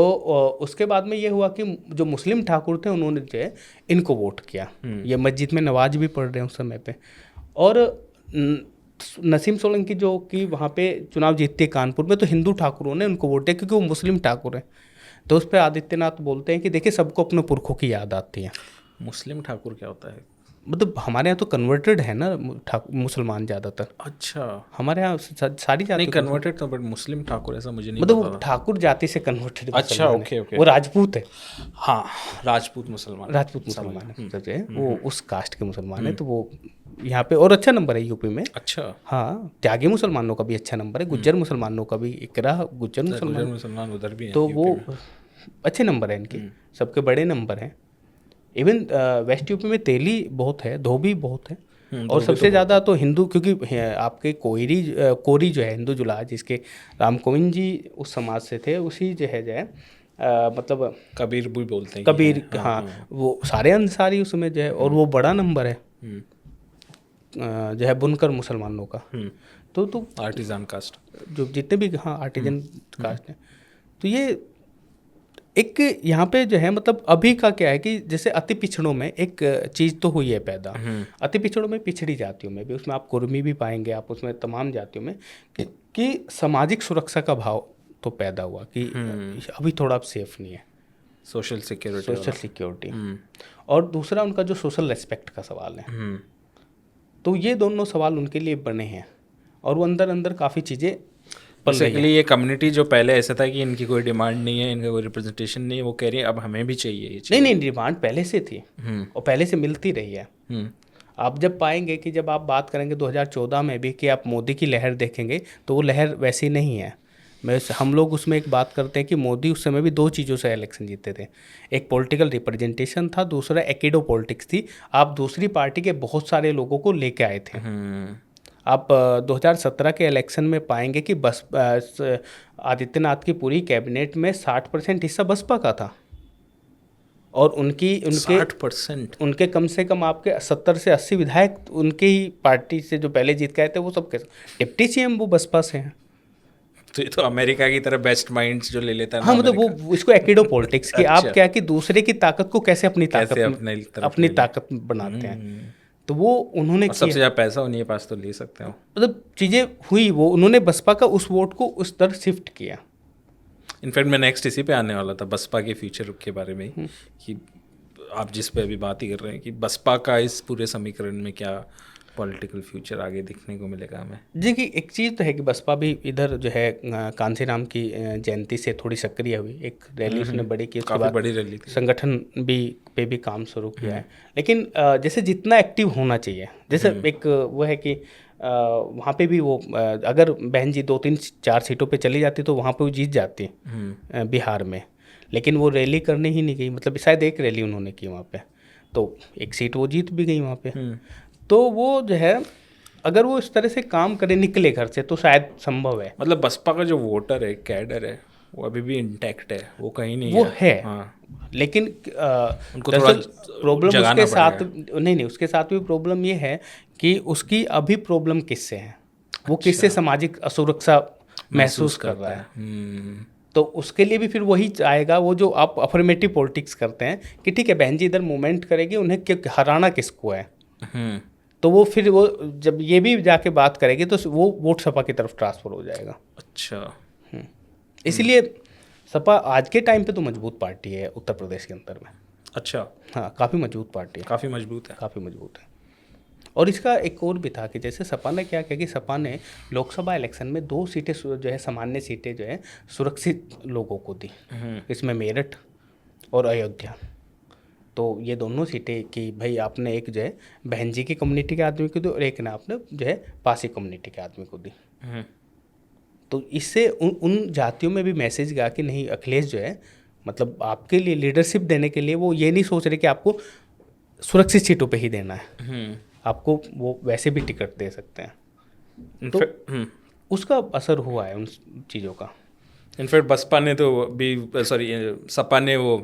Speaker 2: उसके बाद में ये हुआ कि जो मुस्लिम ठाकुर थे उन्होंने जो है इनको वोट किया। ये मस्जिद में नमाज भी पढ़ रहे हैं उस समय पे। और नसीम सोलंकी जो कि वहाँ पे चुनाव जीतते कानपुर में, तो हिंदू ठाकुरों ने उनको वोट दिया क्योंकि वो मुस्लिम ठाकुर हैं। तो उस पर आदित्यनाथ बोलते हैं कि देखिए सबको अपने पुरखों की याद आती है।
Speaker 1: मुस्लिम ठाकुर क्या होता है?
Speaker 2: मतलब हमारे यहाँ तो कन्वर्टेड है ना मुसलमान ज़्यादातर।
Speaker 1: अच्छा,
Speaker 2: हमारे यहाँ सारी जाति
Speaker 1: नहीं कन्वर्टेड तो, बट मुस्लिम ठाकुर ऐसा मुझे नहीं
Speaker 2: मतलब
Speaker 1: पता
Speaker 2: वो
Speaker 1: था।
Speaker 2: ठाकुर जाति से कन्वर्टेड
Speaker 1: अच्छा,
Speaker 2: मुसलमान
Speaker 1: ओके
Speaker 2: है।
Speaker 1: ओके,
Speaker 2: वो राजपूत है,
Speaker 1: हाँ राजपूत मुसलमान,
Speaker 2: राजपूत मुसलमान है, मतलब जो है वो उस कास्ट के मुसलमान है। तो वो यहाँ पे और अच्छा नंबर है यूपी में।
Speaker 1: अच्छा,
Speaker 2: हाँ, त्यागी मुसलमानों का भी अच्छा नंबर है, गुज्जर मुसलमानों का भी, इकरा गुज्जर
Speaker 1: गुजर
Speaker 2: मुसलमान,
Speaker 1: मुसलमान उधर भी हैं
Speaker 2: तो
Speaker 1: यूपी
Speaker 2: वो
Speaker 1: में।
Speaker 2: अच्छे नंबर है इनके, सबके बड़े नंबर हैं। इवन वेस्ट यूपी में तेली बहुत है, धोबी बहुत है, और सबसे ज़्यादा तो हिंदू, क्योंकि आपके कोरी जो है हिंदू जुलाहा, जिसके राम कोविंद जी उस समाज से थे, उसी जो है मतलब
Speaker 1: कबीर भी बोलते हैं
Speaker 2: कबीर, हाँ वो सारे अंसारी उसमें जो है, और वो बड़ा नंबर है जो है बुनकर मुसलमानों का। तो
Speaker 1: आर्टिजान कास्ट,
Speaker 2: जो जितने भी, हाँ आर्टिजन कास्ट हैं, तो ये एक यहाँ पे जो है मतलब अभी का क्या है कि जैसे अति पिछड़ों में एक चीज़ तो हुई है पैदा, अति पिछड़ों में, पिछड़ी जातियों में भी, उसमें आप कुर्मी भी पाएंगे, आप उसमें तमाम जातियों में कि सामाजिक सुरक्षा का भाव तो पैदा हुआ कि अभी थोड़ा अब सेफ नहीं है,
Speaker 1: सोशल
Speaker 2: सिक्योरिटी। और दूसरा उनका जो सोशल रेस्पेक्ट का सवाल है, तो ये दोनों सवाल उनके लिए बने हैं, और वो अंदर अंदर काफ़ी चीज़ें
Speaker 1: बेसिकली ये कम्युनिटी जो पहले ऐसा था कि इनकी कोई डिमांड नहीं है, इनका कोई रिप्रेजेंटेशन नहीं है, वो कह रही है अब हमें भी चाहिए ये चीज़।
Speaker 2: नहीं डिमांड पहले से थी और पहले से मिलती रही है। आप जब पाएंगे कि जब आप बात करेंगे 2014 में भी कि आप मोदी की लहर देखेंगे, तो वो लहर वैसी नहीं है। हम लोग उसमें एक बात करते हैं कि मोदी उस समय भी दो चीज़ों से इलेक्शन जीते थे, एक पॉलिटिकल रिप्रेजेंटेशन था, दूसरा एक्टिव पॉलिटिक्स थी। आप दूसरी पार्टी के बहुत सारे लोगों को लेके आए थे। आप 2017 के इलेक्शन में पाएंगे कि बस आदित्यनाथ की पूरी कैबिनेट में 60% हिस्सा बसपा का था, और उनके
Speaker 1: 60%,
Speaker 2: उनके कम से कम आपके 70 से 80 विधायक उनके ही पार्टी से जो पहले जीत के आए थे, वो सब डिप्टी सीएम वो बसपा से हैं।
Speaker 1: तो ये तो अमेरिका की तरह बेस्ट माइंड्स जो ले लेता है।
Speaker 2: हाँ, मतलब वो इसको एक्टिव पॉलिटिक्स की आप क्या कि दूसरे की ताकत को कैसे अपनी ताकत बनाते हैं, तो वो उन्होंने किया।
Speaker 1: सबसे ज़्यादा पैसा उन्हीं के पास, तो ले सकते हो।
Speaker 2: मतलब चीज़ें हुई, वो उन्होंने बसपा का उस वोट को उस तरह शिफ्ट किया।
Speaker 1: इनफैक्ट मैं नेक्स्ट इसी पे आने वाला था, बसपा के फ्यूचर के बारे में, कि आप जिस पे अभी बात ही कर रहे हैं कि बसपा का इस पूरे समीकरण में क्या पॉलिटिकल फ्यूचर आगे दिखने को मिलेगा हमें।
Speaker 2: जी, कि एक चीज़ तो है कि बसपा भी इधर जो है कांसीराम की जयंती से थोड़ी सक्रिय हुई, एक रैली उसने बड़ी की, उसके बाद
Speaker 1: बड़ी रैली थी,
Speaker 2: संगठन पे भी काम शुरू किया है। लेकिन जैसे जितना एक्टिव होना चाहिए, जैसे एक वो है कि वहाँ पे भी वो अगर बहन जी 2-3-4 सीटों पे चली जाती तो वहाँ पे वो जीत जाती बिहार में, लेकिन वो रैली करने ही नहीं गई, मतलब शायद एक रैली उन्होंने की वहाँ पे, तो एक सीट वो जीत भी गई वहाँ पे। तो वो जो है अगर वो इस तरह से काम करे, निकले घर से, तो शायद संभव है।
Speaker 1: मतलब बसपा का जो वोटर है, कैडर है, वो अभी भी इंटैक्ट है, वो कहीं नहीं
Speaker 2: वो
Speaker 1: है।
Speaker 2: है, लेकिन
Speaker 1: उनको थोड़ा
Speaker 2: प्रॉब्लम
Speaker 1: जगाना
Speaker 2: उसके साथ
Speaker 1: पड़ेगा।
Speaker 2: नहीं, उसके साथ भी प्रॉब्लम ये है कि उसकी अभी प्रॉब्लम किससे है, वो किससे
Speaker 1: अच्छा।
Speaker 2: सामाजिक असुरक्षा महसूस कर रहा है। तो उसके लिए भी फिर वही आएगा, वो जो आप अफर्मेटिव पॉलिटिक्स करते हैं कि ठीक है बहन जी इधर मूवमेंट करेगी, उन्हें हराना किसको है, तो वो फिर वो जब ये भी जाके बात करेगी तो वो वोट सपा की तरफ ट्रांसफर हो जाएगा।
Speaker 1: अच्छा।
Speaker 2: इसलिए सपा आज के टाइम पे तो मजबूत पार्टी है उत्तर प्रदेश के अंदर में।
Speaker 1: अच्छा।
Speaker 2: हाँ, काफ़ी मजबूत पार्टी है,
Speaker 1: काफ़ी मजबूत है।
Speaker 2: काफ़ी मजबूत है। और इसका एक और भी था कि जैसे सपा ने क्या किया कि सपा ने लोकसभा इलेक्शन में 2 सीटें जो है सामान्य सीटें जो है सुरक्षित लोगों को दी, इसमें मेरठ और अयोध्या। तो ये दोनों सीटें कि भाई आपने एक जो है बहन जी की कम्युनिटी के आदमी को दी और एक ने आपने जो है पासी कम्युनिटी के आदमी को दी। तो इससे उन जातियों में भी मैसेज गया कि नहीं, अखिलेश जो है मतलब आपके लिए लीडरशिप देने के लिए वो ये नहीं सोच रहे कि आपको सुरक्षित सीटों पे ही देना है, आपको वो वैसे भी टिकट दे सकते हैं। तो उसका असर हुआ है उन चीज़ों का।
Speaker 1: इनफैक्ट बसपा ने तो भी, सॉरी सपा ने वो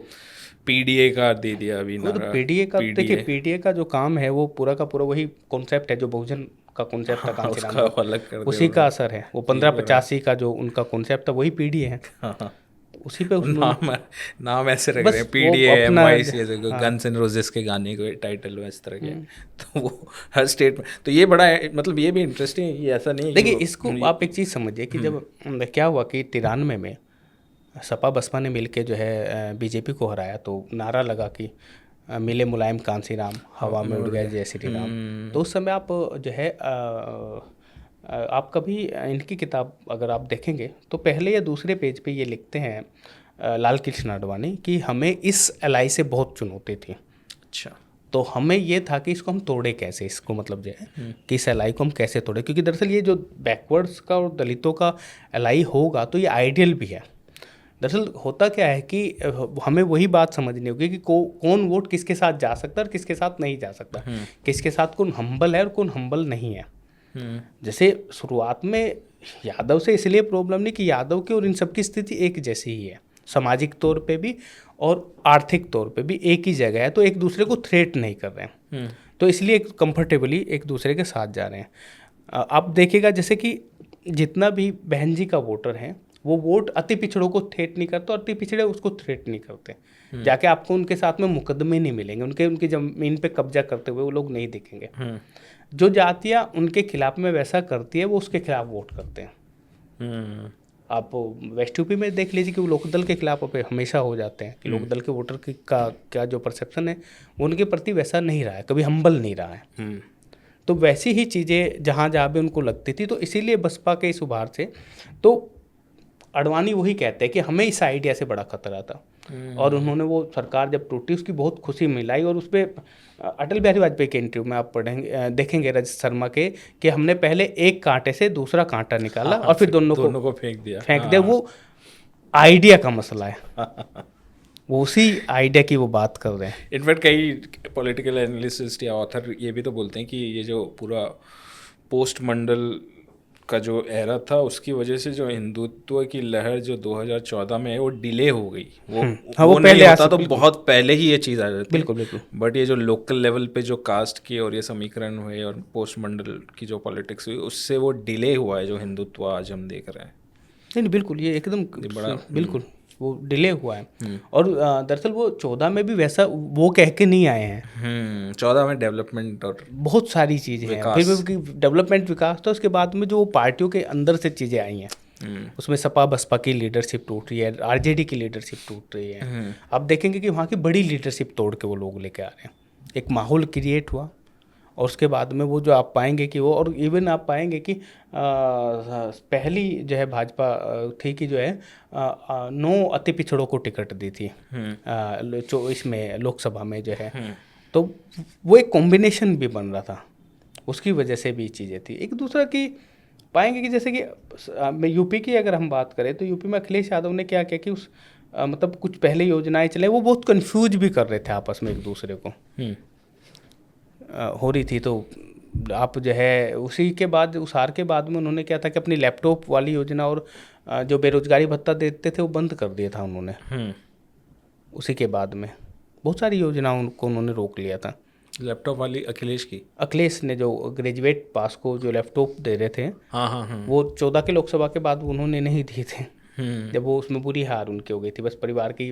Speaker 1: पीडीए का दे दिया अभी
Speaker 2: वो तो
Speaker 1: नारा।
Speaker 2: पीडीए का, देखिए पीडीए का जो काम है वो पूरा का पूरा वही कॉन्सेप्ट है जो बहुजन का कॉन्सेप्ट था कांचीराम
Speaker 1: उसका अलग कर
Speaker 2: उसी
Speaker 1: दिया
Speaker 2: का असर है। वो 1585 का जो उनका कॉन्सेप्ट था वही पीडीए है। उसी पे
Speaker 1: नाम ऐसे रख रहे हैं,
Speaker 2: बस
Speaker 1: पीडीए,
Speaker 2: वो अपना
Speaker 1: एमवाईसी, ऐसे गन्स एंड रोजेस के गाने के टाइटल में इस तरह के। तो वो हर स्टेट में, तो ये बड़ा मतलब ये भी इंटरेस्टिंग है, ये ऐसा नहीं है
Speaker 2: देखिए इसको आप एक चीज़ समझिए कि जब क्या हुआ कि 93 में सपा बसपा ने मिलके जो है बीजेपी को हराया, तो नारा लगा कि मिले मुलायम कांसीराम, हवा में उड़ गए जय श्री राम। तो उस समय आप जो है आप कभी इनकी किताब अगर आप देखेंगे तो पहले या दूसरे पेज पे ये लिखते हैं लाल कृष्ण आडवाणी कि हमें इस एलआई से बहुत चुनौती थी।
Speaker 1: अच्छा।
Speaker 2: तो हमें ये था कि इसको हम तोड़े कैसे, इसको मतलब जो है कि इस एलआई को हम कैसे तोड़े, क्योंकि दरअसल ये जो बैकवर्ड्स का और दलितों का एलआई होगा तो ये आइडियल भी है। दरअसल होता क्या है कि हमें वही बात समझनी होगी कि कौन वोट किसके साथ जा सकता है और किसके साथ नहीं जा सकता, किसके साथ कौन हम्बल है और कौन हम्बल नहीं है। जैसे शुरुआत में यादव से इसलिए प्रॉब्लम नहीं कि यादव की और इन सब की स्थिति एक जैसी ही है, सामाजिक तौर पे भी और आर्थिक तौर पे भी एक ही जगह है, तो एक दूसरे को थ्रेट नहीं कर रहे हैं, तो इसलिए कंफर्टेबली एक दूसरे के साथ जा रहे हैं। आप देखिएगा जैसे कि जितना भी बहन जी का वोटर है वो वोट अति पिछड़ों को थ्रेट नहीं करते और अति पिछड़े उसको थ्रेट नहीं करते। जाके आपको उनके साथ में मुकदमे नहीं मिलेंगे, उनकी ज़मीन पे कब्जा करते हुए वो लोग नहीं दिखेंगे। जो जातियाँ उनके खिलाफ में वैसा करती है वो उसके खिलाफ वोट करते हैं। आप वेस्ट यूपी में देख लीजिए कि वो लोकदल के खिलाफ हमेशा हो जाते हैं कि लोकदल के वोटर का क्या जो परसेप्शन है वो उनके प्रति वैसा नहीं रहा है, कभी हम्बल नहीं रहा है। तो वैसी ही चीज़ें जहाँ जहाँ भी उनको लगती थी, तो इसीलिए बसपा के इस उभार से तो आडवाणी वही कहते हैं कि हमें इस आइडिया से बड़ा खतरा था। और उन्होंने वो सरकार जब टूटी उसकी बहुत खुशी मिलाई, और उस पर अटल बिहारी वाजपेयी के इंटरव्यू में आप पढ़ेंगे देखेंगे रजत शर्मा के कि हमने पहले एक कांटे से दूसरा कांटा निकाला और फिर दोनों को
Speaker 1: फेंक
Speaker 2: दिया। वो आइडिया का मसला है, वो उसी आइडिया की वो बात कर रहे हैं।
Speaker 1: इनफैक्ट कई पॉलिटिकल एनालिसिस्ट या ऑथर ये भी तो बोलते हैं कि ये जो पूरा पोस्ट मंडल का जो एरा था उसकी वजह से जो हिंदुत्व की लहर जो 2014 में है वो डिले हो गई। वो
Speaker 2: पहले
Speaker 1: नहीं होता तो बहुत पहले ही ये चीज़ आ जाती।
Speaker 2: बिल्कुल बिल्कुल।
Speaker 1: बट ये जो लोकल लेवल पे जो कास्ट की और ये समीकरण हुए और पोस्ट मंडल की जो पॉलिटिक्स हुई उससे वो डिले हुआ है जो हिंदुत्व आज हम देख रहे हैं।
Speaker 2: नहीं बिल्कुल, ये एकदम
Speaker 1: बड़ा
Speaker 2: बिल्कुल वो डिले हुआ है। और दरअसल वो 14 में भी वैसा वो कह के नहीं आए हैं।
Speaker 1: 14 में डेवलपमेंट और
Speaker 2: बहुत सारी चीज़ें हैं, फिर डेवलपमेंट विकास था, उसके बाद में जो पार्टियों के अंदर से चीज़ें आई हैं उसमें सपा बसपा की लीडरशिप टूट रही है, आरजेडी की लीडरशिप टूट रही है। आप देखेंगे कि वहाँ की बड़ी लीडरशिप तोड़ के वो लोग लेके आ रहे हैं, एक माहौल क्रिएट हुआ। और उसके बाद में वो जो आप पाएंगे कि वो, और इवन आप पाएंगे कि पहली जो है भाजपा थी कि जो है 9 अति पिछड़ों को टिकट दी थी इसमें लोकसभा में जो है। तो वो एक कॉम्बिनेशन भी बन रहा था उसकी वजह से भी चीज़ें थी। एक दूसरा कि पाएंगे कि जैसे कि यूपी की अगर हम बात करें तो यूपी में अखिलेश यादव ने क्या किया कि मतलब कुछ पहले योजनाएं चले, वो बहुत कंफ्यूज भी कर रहे थे आपस में एक दूसरे को हो रही थी। तो आप जो है उसी के बाद, उस हार के बाद में उन्होंने क्या था कि अपनी लैपटॉप वाली योजना और जो बेरोजगारी भत्ता देते थे वो बंद कर दिया था उन्होंने। उसी के बाद में बहुत सारी योजनाओं को उन्होंने रोक लिया था।
Speaker 1: लैपटॉप वाली अखिलेश
Speaker 2: ने जो ग्रेजुएट पास को जो लैपटॉप दे रहे थे,
Speaker 1: हाँ,
Speaker 2: वो 14 के लोकसभा के बाद उन्होंने नहीं दिए थे। जब वो उसमें बुरी हार उनकी हो गई थी, बस परिवार की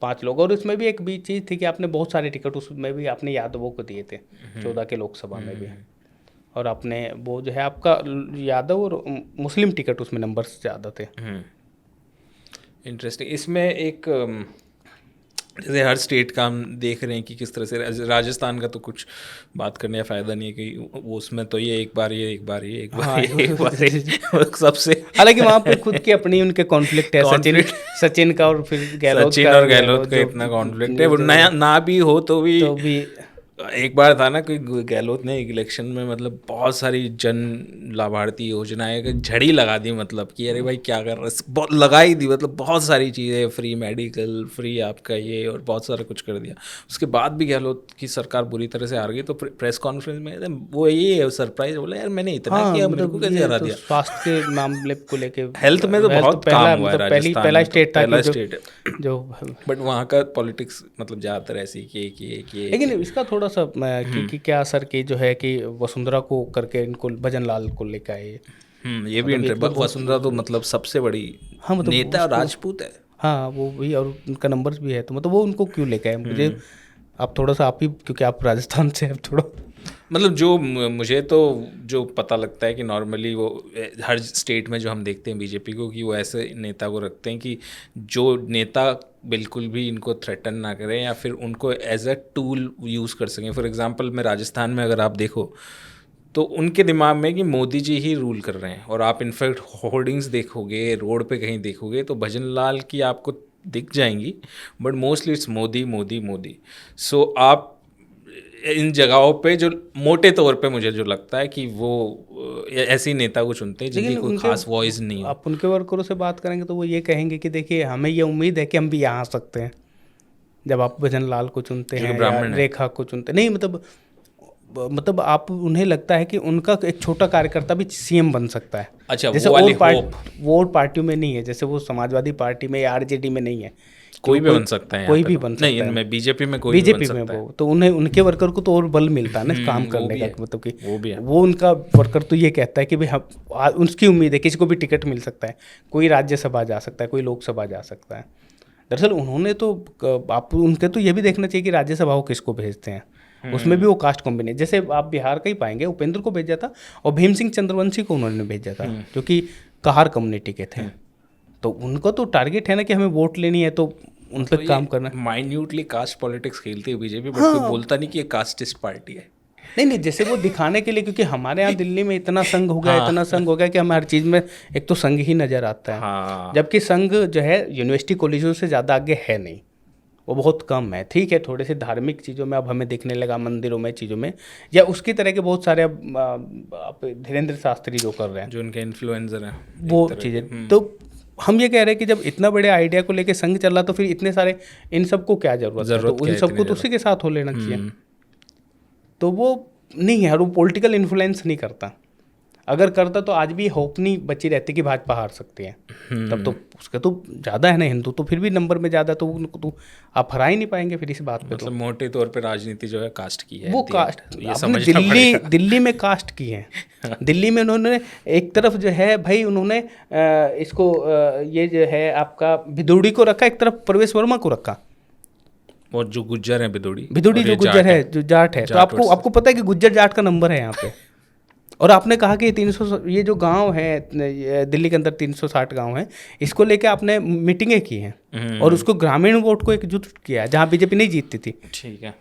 Speaker 2: 5 लोग। और उसमें भी एक भी चीज़ थी कि आपने बहुत सारे टिकट उसमें भी आपने यादवों को दिए थे 14 के लोकसभा में भी। और आपने वो जो है आपका यादव और मुस्लिम टिकट उसमें नंबर्स ज़्यादा थे।
Speaker 1: इंटरेस्टिंग। इसमें एक जैसे हर स्टेट का हम देख रहे हैं कि किस तरह से, राजस्थान का तो कुछ बात करने का फ़ायदा नहीं है कि वो उसमें तो ये एक बार सबसे।
Speaker 2: हालांकि वहाँ पे खुद की अपनी उनके कॉन्फ्लिक्ट है, सचिन का और फिर गहलोत
Speaker 1: का इतना कॉन्फ्लिक्ट है, वो नया ना भी हो तो भी एक बार था ना कि गहलोत ने इलेक्शन में मतलब बहुत सारी जन लाभार्थी योजनाएं झड़ी लगा दी, मतलब कि अरे भाई क्या कर रहा, बहुत लगाई दी, मतलब बहुत सारी चीज़ें, फ्री मेडिकल, फ्री आपका ये और बहुत सारा कुछ कर दिया। उसके बाद भी गहलोत की सरकार बुरी तरह से हार गई। तो प्रेस कॉन्फ्रेंस में वो ये सरप्राइज बोला, यार मैंने इतना किया, मेरे को कैसे हरा दिया।
Speaker 2: स्वास्थ्य के मामले को लेके
Speaker 1: हेल्थ में तो बहुत काम हुआ है राजस्थान,
Speaker 2: पहला स्टेट था
Speaker 1: जो, बट वहाँ का पॉलिटिक्स मतलब ज़्यादातर ऐसी कि
Speaker 2: लेकिन इसका थोड़ा सा कि क्या असर की जो है कि वसुंधरा को करके इनको भजन लाल को लेकर आए।
Speaker 1: ये भी वसुंधरा तो मतलब सबसे बड़ी मतलब नेता राजपूत है।
Speaker 2: हाँ वो भी, और उनका नंबर्स भी है, तो मतलब वो उनको क्यों लेकर आए मुझे आप थोड़ा सा आप ही, क्योंकि आप राजस्थान से हैं थोड़ा,
Speaker 1: मतलब जो मुझे तो जो पता लगता है कि नॉर्मली वो हर स्टेट में जो हम देखते हैं बीजेपी को, कि वो ऐसे नेता को रखते हैं कि जो नेता बिल्कुल भी इनको थ्रेटन ना करें या फिर उनको एज अ टूल यूज़ कर सकें। फॉर एग्जांपल मैं राजस्थान में अगर आप देखो तो उनके दिमाग में कि मोदी जी ही रूल कर रहे हैं, और आप इनफैक्ट होर्डिंग्स देखोगे, रोड पे कहीं देखोगे तो भजन लाल की आपको दिख जाएंगी, but mostly it's Modi Modi Modi. So आप इन जगहों पे जो मोटे तौर पे मुझे जो लगता है कि वो ऐसे नेता को चुनते हैं जिनकी कोई खास वॉइस नहीं हो।
Speaker 2: आप उनके वर्करों से बात करेंगे तो वो ये कहेंगे कि देखिए हमें ये उम्मीद है कि हम भी यहाँ आ सकते हैं। जब आप भजन लाल को चुनते हैं या रेखा को चुनते नहीं, मतलब आप उन्हें लगता है कि उनका एक छोटा कार्यकर्ता भी सीएम बन सकता है।
Speaker 1: अच्छा,
Speaker 2: जैसे वो पार्टियों में नहीं है, जैसे वो समाजवादी पार्टी में या आरजेडी में नहीं है,
Speaker 1: कोई भी बन सकता है,
Speaker 2: कोई भी बन सकता है।
Speaker 1: नहीं, इनमें बीजेपी में कोई भी बन सकता है।
Speaker 2: वो तो उन्हें उनके वर्कर को तो और बल मिलता है ना काम करने का, मतलब कि वो उनका वर्कर तो ये कहता है कि भाई हम उसकी उम्मीद है किसी को भी टिकट मिल सकता है, कोई राज्यसभा जा सकता है, कोई लोकसभा जा सकता है। दरअसल उन्होंने तो आप उनके तो ये भी देखना चाहिए कि राज्यसभा को किसको भेजते हैं, उसमें भी वो कास्ट कॉम्बिनेशन, जैसे आप बिहार का ही पाएंगे उपेंद्र को भेजा था और भीम सिंह चंद्रवंशी को उन्होंने भेजा था जो कि कहार कम्युनिटी के थे। तो उनका तो टारगेट है ना कि हमें वोट लेनी है तो उन पर काम करना।
Speaker 1: माइन्यूटली कास्ट पॉलिटिक्स खेलती है बीजेपी, बट कोई बोलता नहीं कि ये कास्टिस्ट पार्टी है।
Speaker 2: नहीं, जैसे वो दिखाने के लिए, क्योंकि हमारे यहाँ दिल्ली में इतना संघ हो गया, इतना संघ हो गया कि हमें हर चीज़ में एक तो संघ ही नज़र आता है। जबकि संघ जो है यूनिवर्सिटी कॉलेजों से ज़्यादा आगे है नहीं, वो बहुत कम है। ठीक है, थोड़े से धार्मिक चीज़ों में अब हमें दिखने लगा, मंदिरों में, चीज़ों में, या उसकी तरह के बहुत सारे अब धीरेन्द्र शास्त्री जो कर रहे हैं,
Speaker 1: जो उनके इन्फ्लुएंसर हैं,
Speaker 2: वो चीज़ें। तो हम ये कह रहे हैं कि जब इतना बड़े आइडिया को लेके संघ चल रहा तो फिर इतने सारे इन सबको क्या जरूरत है, तो उन सबको तो उसी के साथ हो लेना चाहिए। तो वो नहीं है, और वो पॉलिटिकल इन्फ्लुएंस नहीं करता। अगर करता तो आज भी होप नहीं बची रहती कि भाजपा हार सकती है। तब तो उसके तो ज़्यादा है ना हिंदू, तो फिर भी नंबर में ज़्यादा, तो उनको तो आप हरा ही नहीं पाएंगे फिर इस बात पे।
Speaker 1: मतलब मोटे तौर पे राजनीति जो है कास्ट की है,
Speaker 2: वो कास्ट आपने दिल्ली में कास्ट की है। दिल्ली में उन्होंने एक तरफ जो है भाई उन्होंने इसको ये जो है आपका भिदोड़ी को रखा, एक तरफ प्रवेश वर्मा को रखा,
Speaker 1: और जो गुज्जर है भिदोड़ी
Speaker 2: जो गुज्जर है, जो जाट है, तो आपको पता है कि गुज्जर जाट का नंबर है यहाँ पे। और आपने कहा कि 300 ये जो गांव है दिल्ली के अंदर 360 गांव हैं, इसको लेके आपने मीटिंगें की हैं और उसको ग्रामीण वोट को एकजुट किया है जहाँ बीजेपी नहीं जीतती थी।
Speaker 1: ठीक है,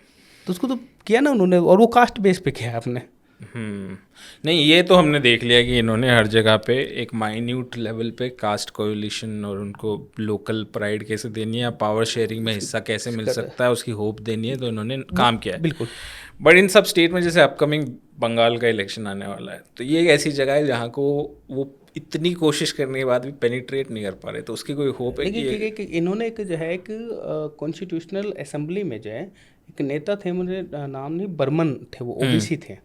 Speaker 2: तो उसको तो किया ना उन्होंने, और वो कास्ट बेस पे किया आपने।
Speaker 1: नहीं, ये तो हमने देख लिया कि इन्होंने हर जगह पे एक माइन्यूट लेवल पे कास्ट कोएलिशन और उनको लोकल प्राइड कैसे देनी है या पावर शेयरिंग में हिस्सा कैसे मिल सकता है उसकी होप देनी है, तो इन्होंने काम किया है।
Speaker 2: बिल्कुल।
Speaker 1: बट इन सब स्टेट में जैसे अपकमिंग बंगाल का इलेक्शन आने वाला है, तो ये एक ऐसी जगह है जहाँ को वो इतनी कोशिश करने के बाद भी पेनिट्रेट नहीं कर पा रहे, तो उसकी कोई होप है
Speaker 2: कि इन्होंने एक जो है एक कॉन्स्टिट्यूशनल असेंबली में जो है एक नेता थे, मुझे नाम नहीं, बर्मन थे, वो ओबीसी थे,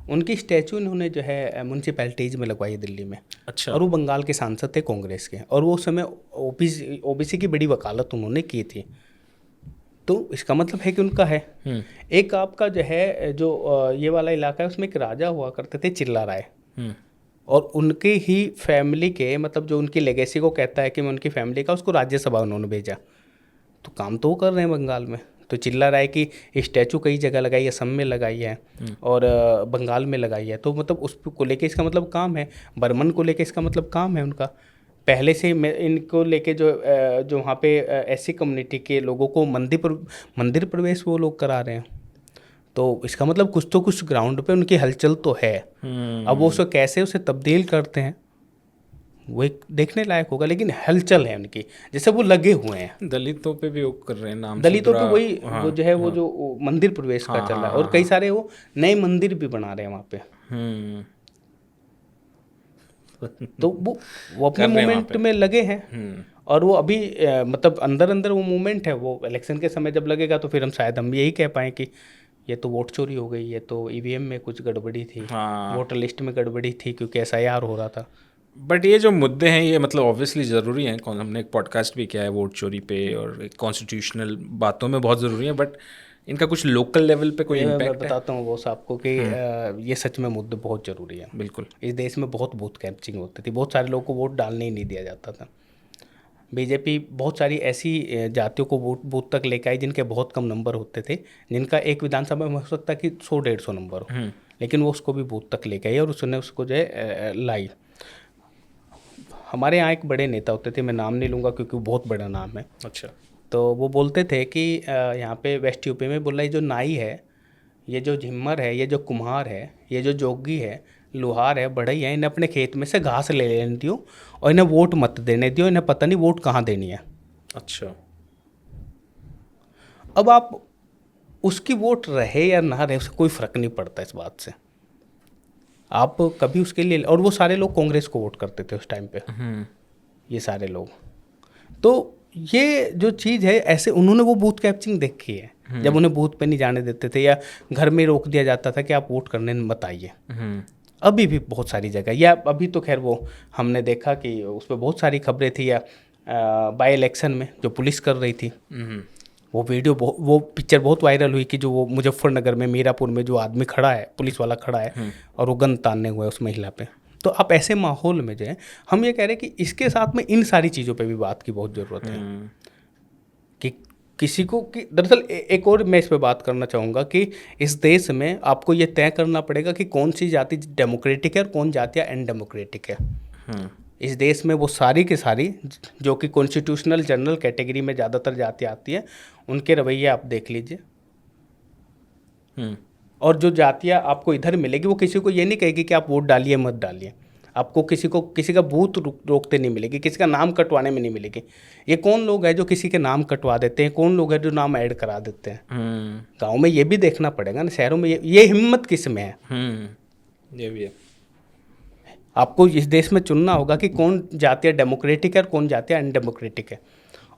Speaker 2: उनकी स्टैचू इन्होंने जो है म्यूनसिपैलिटीज में लगवाई है दिल्ली में।
Speaker 1: अच्छा।
Speaker 2: और वो बंगाल के सांसद थे कांग्रेस के, और वो उस समय ओबीसी की बड़ी वकालत उन्होंने की थी। तो इसका मतलब है कि उनका है। एक आपका जो है जो ये वाला इलाका है उसमें एक राजा हुआ करते थे चिल्ला राय, और उनकी ही फैमिली के मतलब जो उनकी लेगेसी को कहता है कि मैं उनकी फैमिली का, उसको राज्यसभा उन्होंने भेजा। तो काम तो वो कर रहे हैं बंगाल में। तो चिल्ला राय की स्टैचू कई जगह लगाई है, असम में लगाई है और बंगाल में लगाई है। तो मतलब उस को लेके इसका मतलब काम है, बर्मन को लेके इसका मतलब काम है उनका। पहले से इनको लेके जो वहाँ पे ऐसी कम्युनिटी के लोगों को मंदिर प्रवेश वो लोग करा रहे हैं। तो इसका मतलब कुछ तो कुछ ग्राउंड पे उनकी हलचल तो है। अब वो उसको कैसे उसे तब्दील करते हैं वो एक देखने लायक होगा, लेकिन हलचल है उनकी, जैसे वो लगे हुए हैं।
Speaker 1: दलितों पे भी वो कर रहे हैं, नाम
Speaker 2: दलितों पे वही वो जो है वो जो मंदिर प्रवेश का चल रहा है, और कई सारे वो नए मंदिर भी बना रहे हैं वहाँ पे। तो वो अपने मूवमेंट में लगे हैं, और वो अभी मतलब अंदर अंदर वो मूवमेंट है। वो इलेक्शन के समय जब लगेगा तो फिर हम यही कह पाएँ कि ये तो वोट चोरी हो गई, ये तो ईवीएम में कुछ गड़बड़ी थी, वोटर लिस्ट में गड़बड़ी थी क्योंकि एसआईआर हो रहा था।
Speaker 1: बट ये जो मुद्दे हैं ये मतलब ऑब्वियसली ज़रूरी हैं, हमने एक पॉडकास्ट भी किया है वोट चोरी पे, और कॉन्स्टिट्यूशनल बातों में बहुत ज़रूरी है, बट इनका कुछ लोकल लेवल पे कोई इम्पैक्ट है?
Speaker 2: मैं बताता हूँ बॉस आपको कि ये सच में मुद्दे बहुत ज़रूरी है।
Speaker 1: बिल्कुल।
Speaker 2: इस देश में बहुत बूथ कैप्चरिंग होती थी, बहुत सारे लोगों को वोट डालने ही नहीं दिया जाता था। बीजेपी बहुत सारी ऐसी जातियों को बूथ तक लेकर आई जिनके बहुत कम नंबर होते थे, जिनका एक विधानसभा में हो सकता कि 100-150 नंबर हो, लेकिन वो उसको भी बूथ तक लेकर आई और उसने उसको जो है लाई। हमारे यहाँ एक बड़े नेता होते थे, मैं नाम नहीं लूँगा क्योंकि वो बहुत बड़ा नाम है।
Speaker 1: अच्छा।
Speaker 2: तो वो बोलते थे कि यहाँ पे वेस्ट यूपी में बोला, ये जो नाई है, ये जो झिम्मर है, ये जो कुम्हार है, ये जो जोगी है, लोहार है, बढ़ई है, इन्हें अपने खेत में से घास ले लेने दियो और इन्हें वोट मत देने दियो, इन्हें पता नहीं वोट कहाँ देनी है। अच्छा। अब आप उसकी वोट रहे या ना रहे उससे कोई फ़र्क नहीं पड़ता इस बात से। आप कभी उसके लिए, और वो सारे लोग कांग्रेस को वोट करते थे उस टाइम पे, ये सारे लोग। तो ये जो चीज़ है, ऐसे उन्होंने वो बूथ कैप्चरिंग देखी है, जब उन्हें बूथ पे नहीं जाने देते थे या घर में रोक दिया जाता था कि आप वोट करने मत आइए। अभी भी बहुत सारी जगह, या अभी तो खैर वो हमने देखा कि उस पर बहुत सारी खबरें थी, या बाई इलेक्शन में जो पुलिस कर रही थी, वो वीडियो वो पिक्चर बहुत वायरल हुई कि जो वो मुजफ्फरनगर में मीरापुर में जो आदमी खड़ा है, पुलिस वाला खड़ा है और वो गन तानने हुआ है उस महिला पे। तो अब ऐसे माहौल में जो है हम ये कह रहे हैं कि इसके साथ में इन सारी चीज़ों पे भी बात की बहुत ज़रूरत है कि किसी को कि दरअसल एक और मैं इस पे बात करना चाहूँगा कि इस देश में आपको ये तय करना पड़ेगा कि कौन सी जाति डेमोक्रेटिक है और कौन जातियाँ अनडेमोक्रेटिक है। इस देश में वो सारी की सारी जो कि कॉन्स्टिट्यूशनल जनरल कैटेगरी में ज़्यादातर जातियाँ आती है, उनके रवैये आप देख लीजिए। और जो जातियाँ आपको इधर मिलेगी वो किसी को ये नहीं कहेगी कि आप वोट डालिए मत डालिए, आपको किसी का बूथ रोकते नहीं मिलेगी, किसी का नाम कटवाने में नहीं मिलेगी। ये कौन लोग हैं जो किसी के नाम कटवा देते हैं, कौन लोग हैं जो नाम ऐड करा देते हैं। गांव में ये भी देखना पड़ेगा ना, शहरों में ये हिम्मत किस में है।
Speaker 1: ये भी है।
Speaker 2: आपको इस देश में चुनना होगा कि कौन जातियाँ डेमोक्रेटिक है और कौन जातियाँ अनडेमोक्रेटिक है।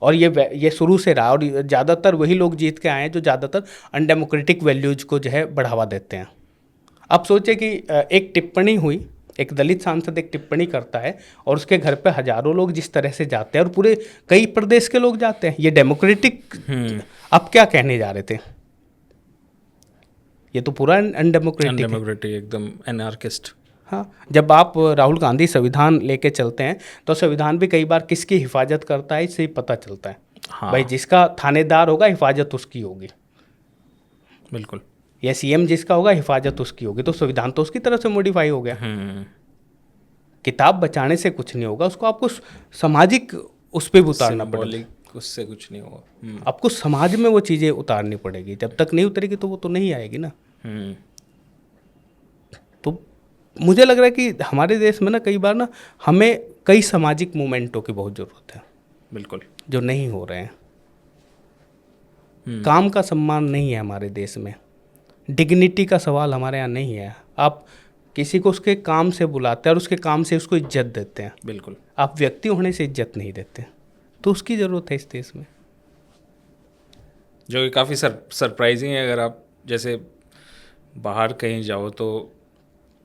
Speaker 2: और ये शुरू से रहा, और ज़्यादातर वही लोग जीत के आए हैं जो ज़्यादातर अनडेमोक्रेटिक वैल्यूज को जो है बढ़ावा देते हैं। आप सोचिए कि एक टिप्पणी हुई, एक दलित सांसद एक टिप्पणी करता है और उसके घर पे हजारों लोग जिस तरह से जाते हैं और पूरे कई प्रदेश के लोग जाते हैं, ये डेमोक्रेटिक आप क्या कहने जा रहे थे? ये तो पूरा अनडेमोक्रेटिक
Speaker 1: एकदम एनार्किस्ट।
Speaker 2: हाँ, जब आप राहुल गांधी संविधान लेके चलते हैं तो संविधान भी कई बार किसकी हिफाजत करता है इससे ही पता चलता है। हाँ। भाई जिसका थानेदार होगा हिफाजत उसकी होगी,
Speaker 1: बिल्कुल।
Speaker 2: या सीएम जिसका होगा हिफाजत उसकी होगी, तो संविधान तो उसकी तरफ से मॉडिफाई हो गया। किताब बचाने से कुछ नहीं होगा, उसको आपको सामाजिक उस पर भी उतारना पड़ेगा,
Speaker 1: उससे कुछ नहीं होगा।
Speaker 2: आपको समाज में वो चीज़ें उतारनी पड़ेगी, जब तक नहीं उतरेगी तो वो तो नहीं आएगी ना। मुझे लग रहा है कि हमारे देश में ना कई बार ना हमें कई सामाजिक मूवमेंटों की बहुत ज़रूरत है,
Speaker 1: बिल्कुल।
Speaker 2: जो नहीं हो रहे हैं। काम का सम्मान नहीं है हमारे देश में, डिग्निटी का सवाल हमारे यहाँ नहीं है। आप किसी को उसके काम से बुलाते हैं और उसके काम से उसको इज्जत देते हैं,
Speaker 1: बिल्कुल।
Speaker 2: आप व्यक्ति होने से इज्जत नहीं देते, तो उसकी ज़रूरत है इस देश में।
Speaker 1: जो कि काफ़ी सरप्राइजिंग है। अगर आप जैसे बाहर कहीं जाओ तो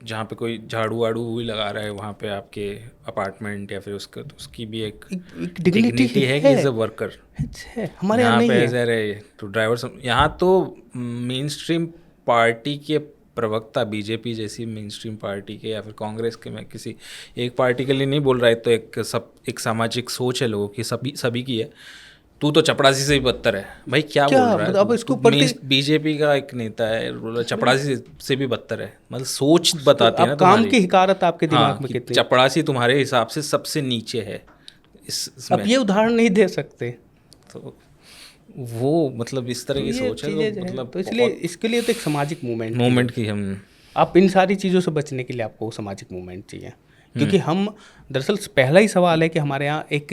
Speaker 1: जहाँ पे कोई झाड़ू वाड़ू भी लगा रहा है वहाँ पे आपके अपार्टमेंट या फिर उसका, तो उसकी भी एक डिग्निटी है कि इज़ अ वर्कर।
Speaker 2: है, हमारे यहाँ
Speaker 1: यहाँ
Speaker 2: नहीं
Speaker 1: पे
Speaker 2: है।
Speaker 1: ऐसे रहे तो ड्राइवर, यहाँ तो मेन स्ट्रीम पार्टी के प्रवक्ता, बीजेपी जैसी मेन स्ट्रीम पार्टी के या फिर कांग्रेस के, मैं किसी एक पार्टी के लिए नहीं बोल रहा है, तो एक सामाजिक सोच है लोगों की, सभी की है। तू तो चपड़ासी से भी बदतर है भाई, क्या बोल रहा है
Speaker 2: मतलब अब इसको ऊपर
Speaker 1: बीजेपी का एक नेता है, बोला चपड़ासी से भी बदतर है, मतलब सोच बताती है ना
Speaker 2: अब काम
Speaker 1: तुम्हारी।
Speaker 2: की हिकारत आपके दिमाग
Speaker 1: हाँ,
Speaker 2: में
Speaker 1: कि
Speaker 2: कितनी।
Speaker 1: चपड़ासी तुम्हारे हिसाब से सबसे नीचे है इसमें।
Speaker 2: अब ये उदाहरण नहीं दे सकते,
Speaker 1: तो वो मतलब इस तरह
Speaker 2: तो
Speaker 1: की
Speaker 2: ये
Speaker 1: सोच है,
Speaker 2: चीज़ें
Speaker 1: तो
Speaker 2: जो है,
Speaker 1: मतलब
Speaker 2: तो इसलिए इसके लिए तो एक सामाजिक मूवमेंट
Speaker 1: मूवमेंट की हम
Speaker 2: आप इन सारी चीज़ों से बचने के लिए आपको सामाजिक मूवमेंट चाहिए। क्योंकि हम दरअसल पहला ही सवाल है कि हमारे यहाँ एक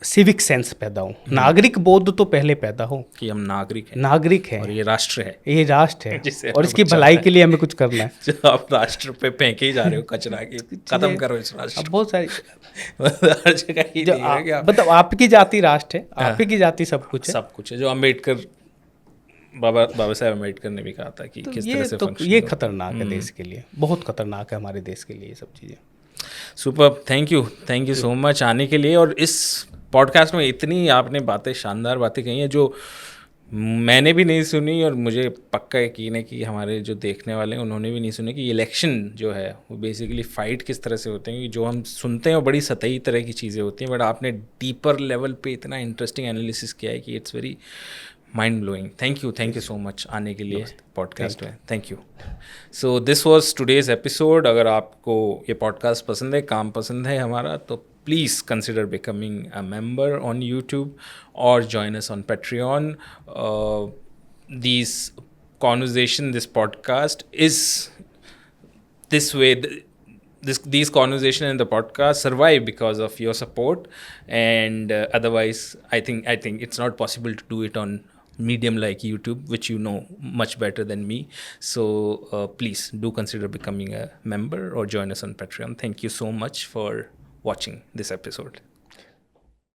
Speaker 2: सिविक सेंस पैदा हो, नागरिक बोध तो पहले पैदा हो
Speaker 1: कि हम नागरिक हैं
Speaker 2: नागरिक है
Speaker 1: और ये राष्ट्र है
Speaker 2: ये राष्ट्र है
Speaker 1: जिसे
Speaker 2: और
Speaker 1: हमें
Speaker 2: इसकी
Speaker 1: बचाना
Speaker 2: भलाई
Speaker 1: है।
Speaker 2: के लिए हमें कुछ करना है।
Speaker 1: जो आप राष्ट्र पे फेंके ही जा रहे हो कचरा की, खत्म करो इस
Speaker 2: अब
Speaker 1: राष्ट्र
Speaker 2: बहुत सारी
Speaker 1: को। हर जगह ही
Speaker 2: जो
Speaker 1: नहीं है कि आप
Speaker 2: मतलब आपकी जाति राष्ट्र है, आप ही की जाति सब कुछ है।
Speaker 1: सब कुछ है, जो अम्बेडकर बाबा साहब अम्बेडकर ने भी कहा था कि
Speaker 2: तो
Speaker 1: किस तरह से फंक्शन
Speaker 2: ये खतरनाक है देश के लिए, बहुत खतरनाक है हमारे देश के लिए ये सब चीज़ें।
Speaker 1: Super, thank you so much आने के लिए। और इस पॉडकास्ट में इतनी आपने बातें, शानदार बातें कही हैं जो मैंने भी नहीं सुनी, और मुझे पक्का यकीन है कि हमारे जो देखने वाले हैं उन्होंने भी नहीं सुनी, कि इलेक्शन जो है वो बेसिकली फ़ाइट किस तरह से होते हैं। कि जो हम सुनते हैं वो बड़ी सतही तरह की चीज़ें होती हैं, बट आपने डीपर लेवल पे इतना इंटरेस्टिंग एनालिसिस किया है कि it's very mind blowing. Thank you so much आने के लिए पॉडकास्ट में। Thank you. So this was today's episode. अगर आपको ये पॉडकास्ट पसंद है, काम पसंद है हमारा, तो please consider becoming a member on YouTube और join us on Patreon. These conversation, this podcast is this way. These conversation and the podcast survive because of your support, and otherwise I think it's not possible to do it on medium like YouTube, which you know much better than me. So please do consider becoming a member or join us on Patreon. Thank you so much for watching this episode.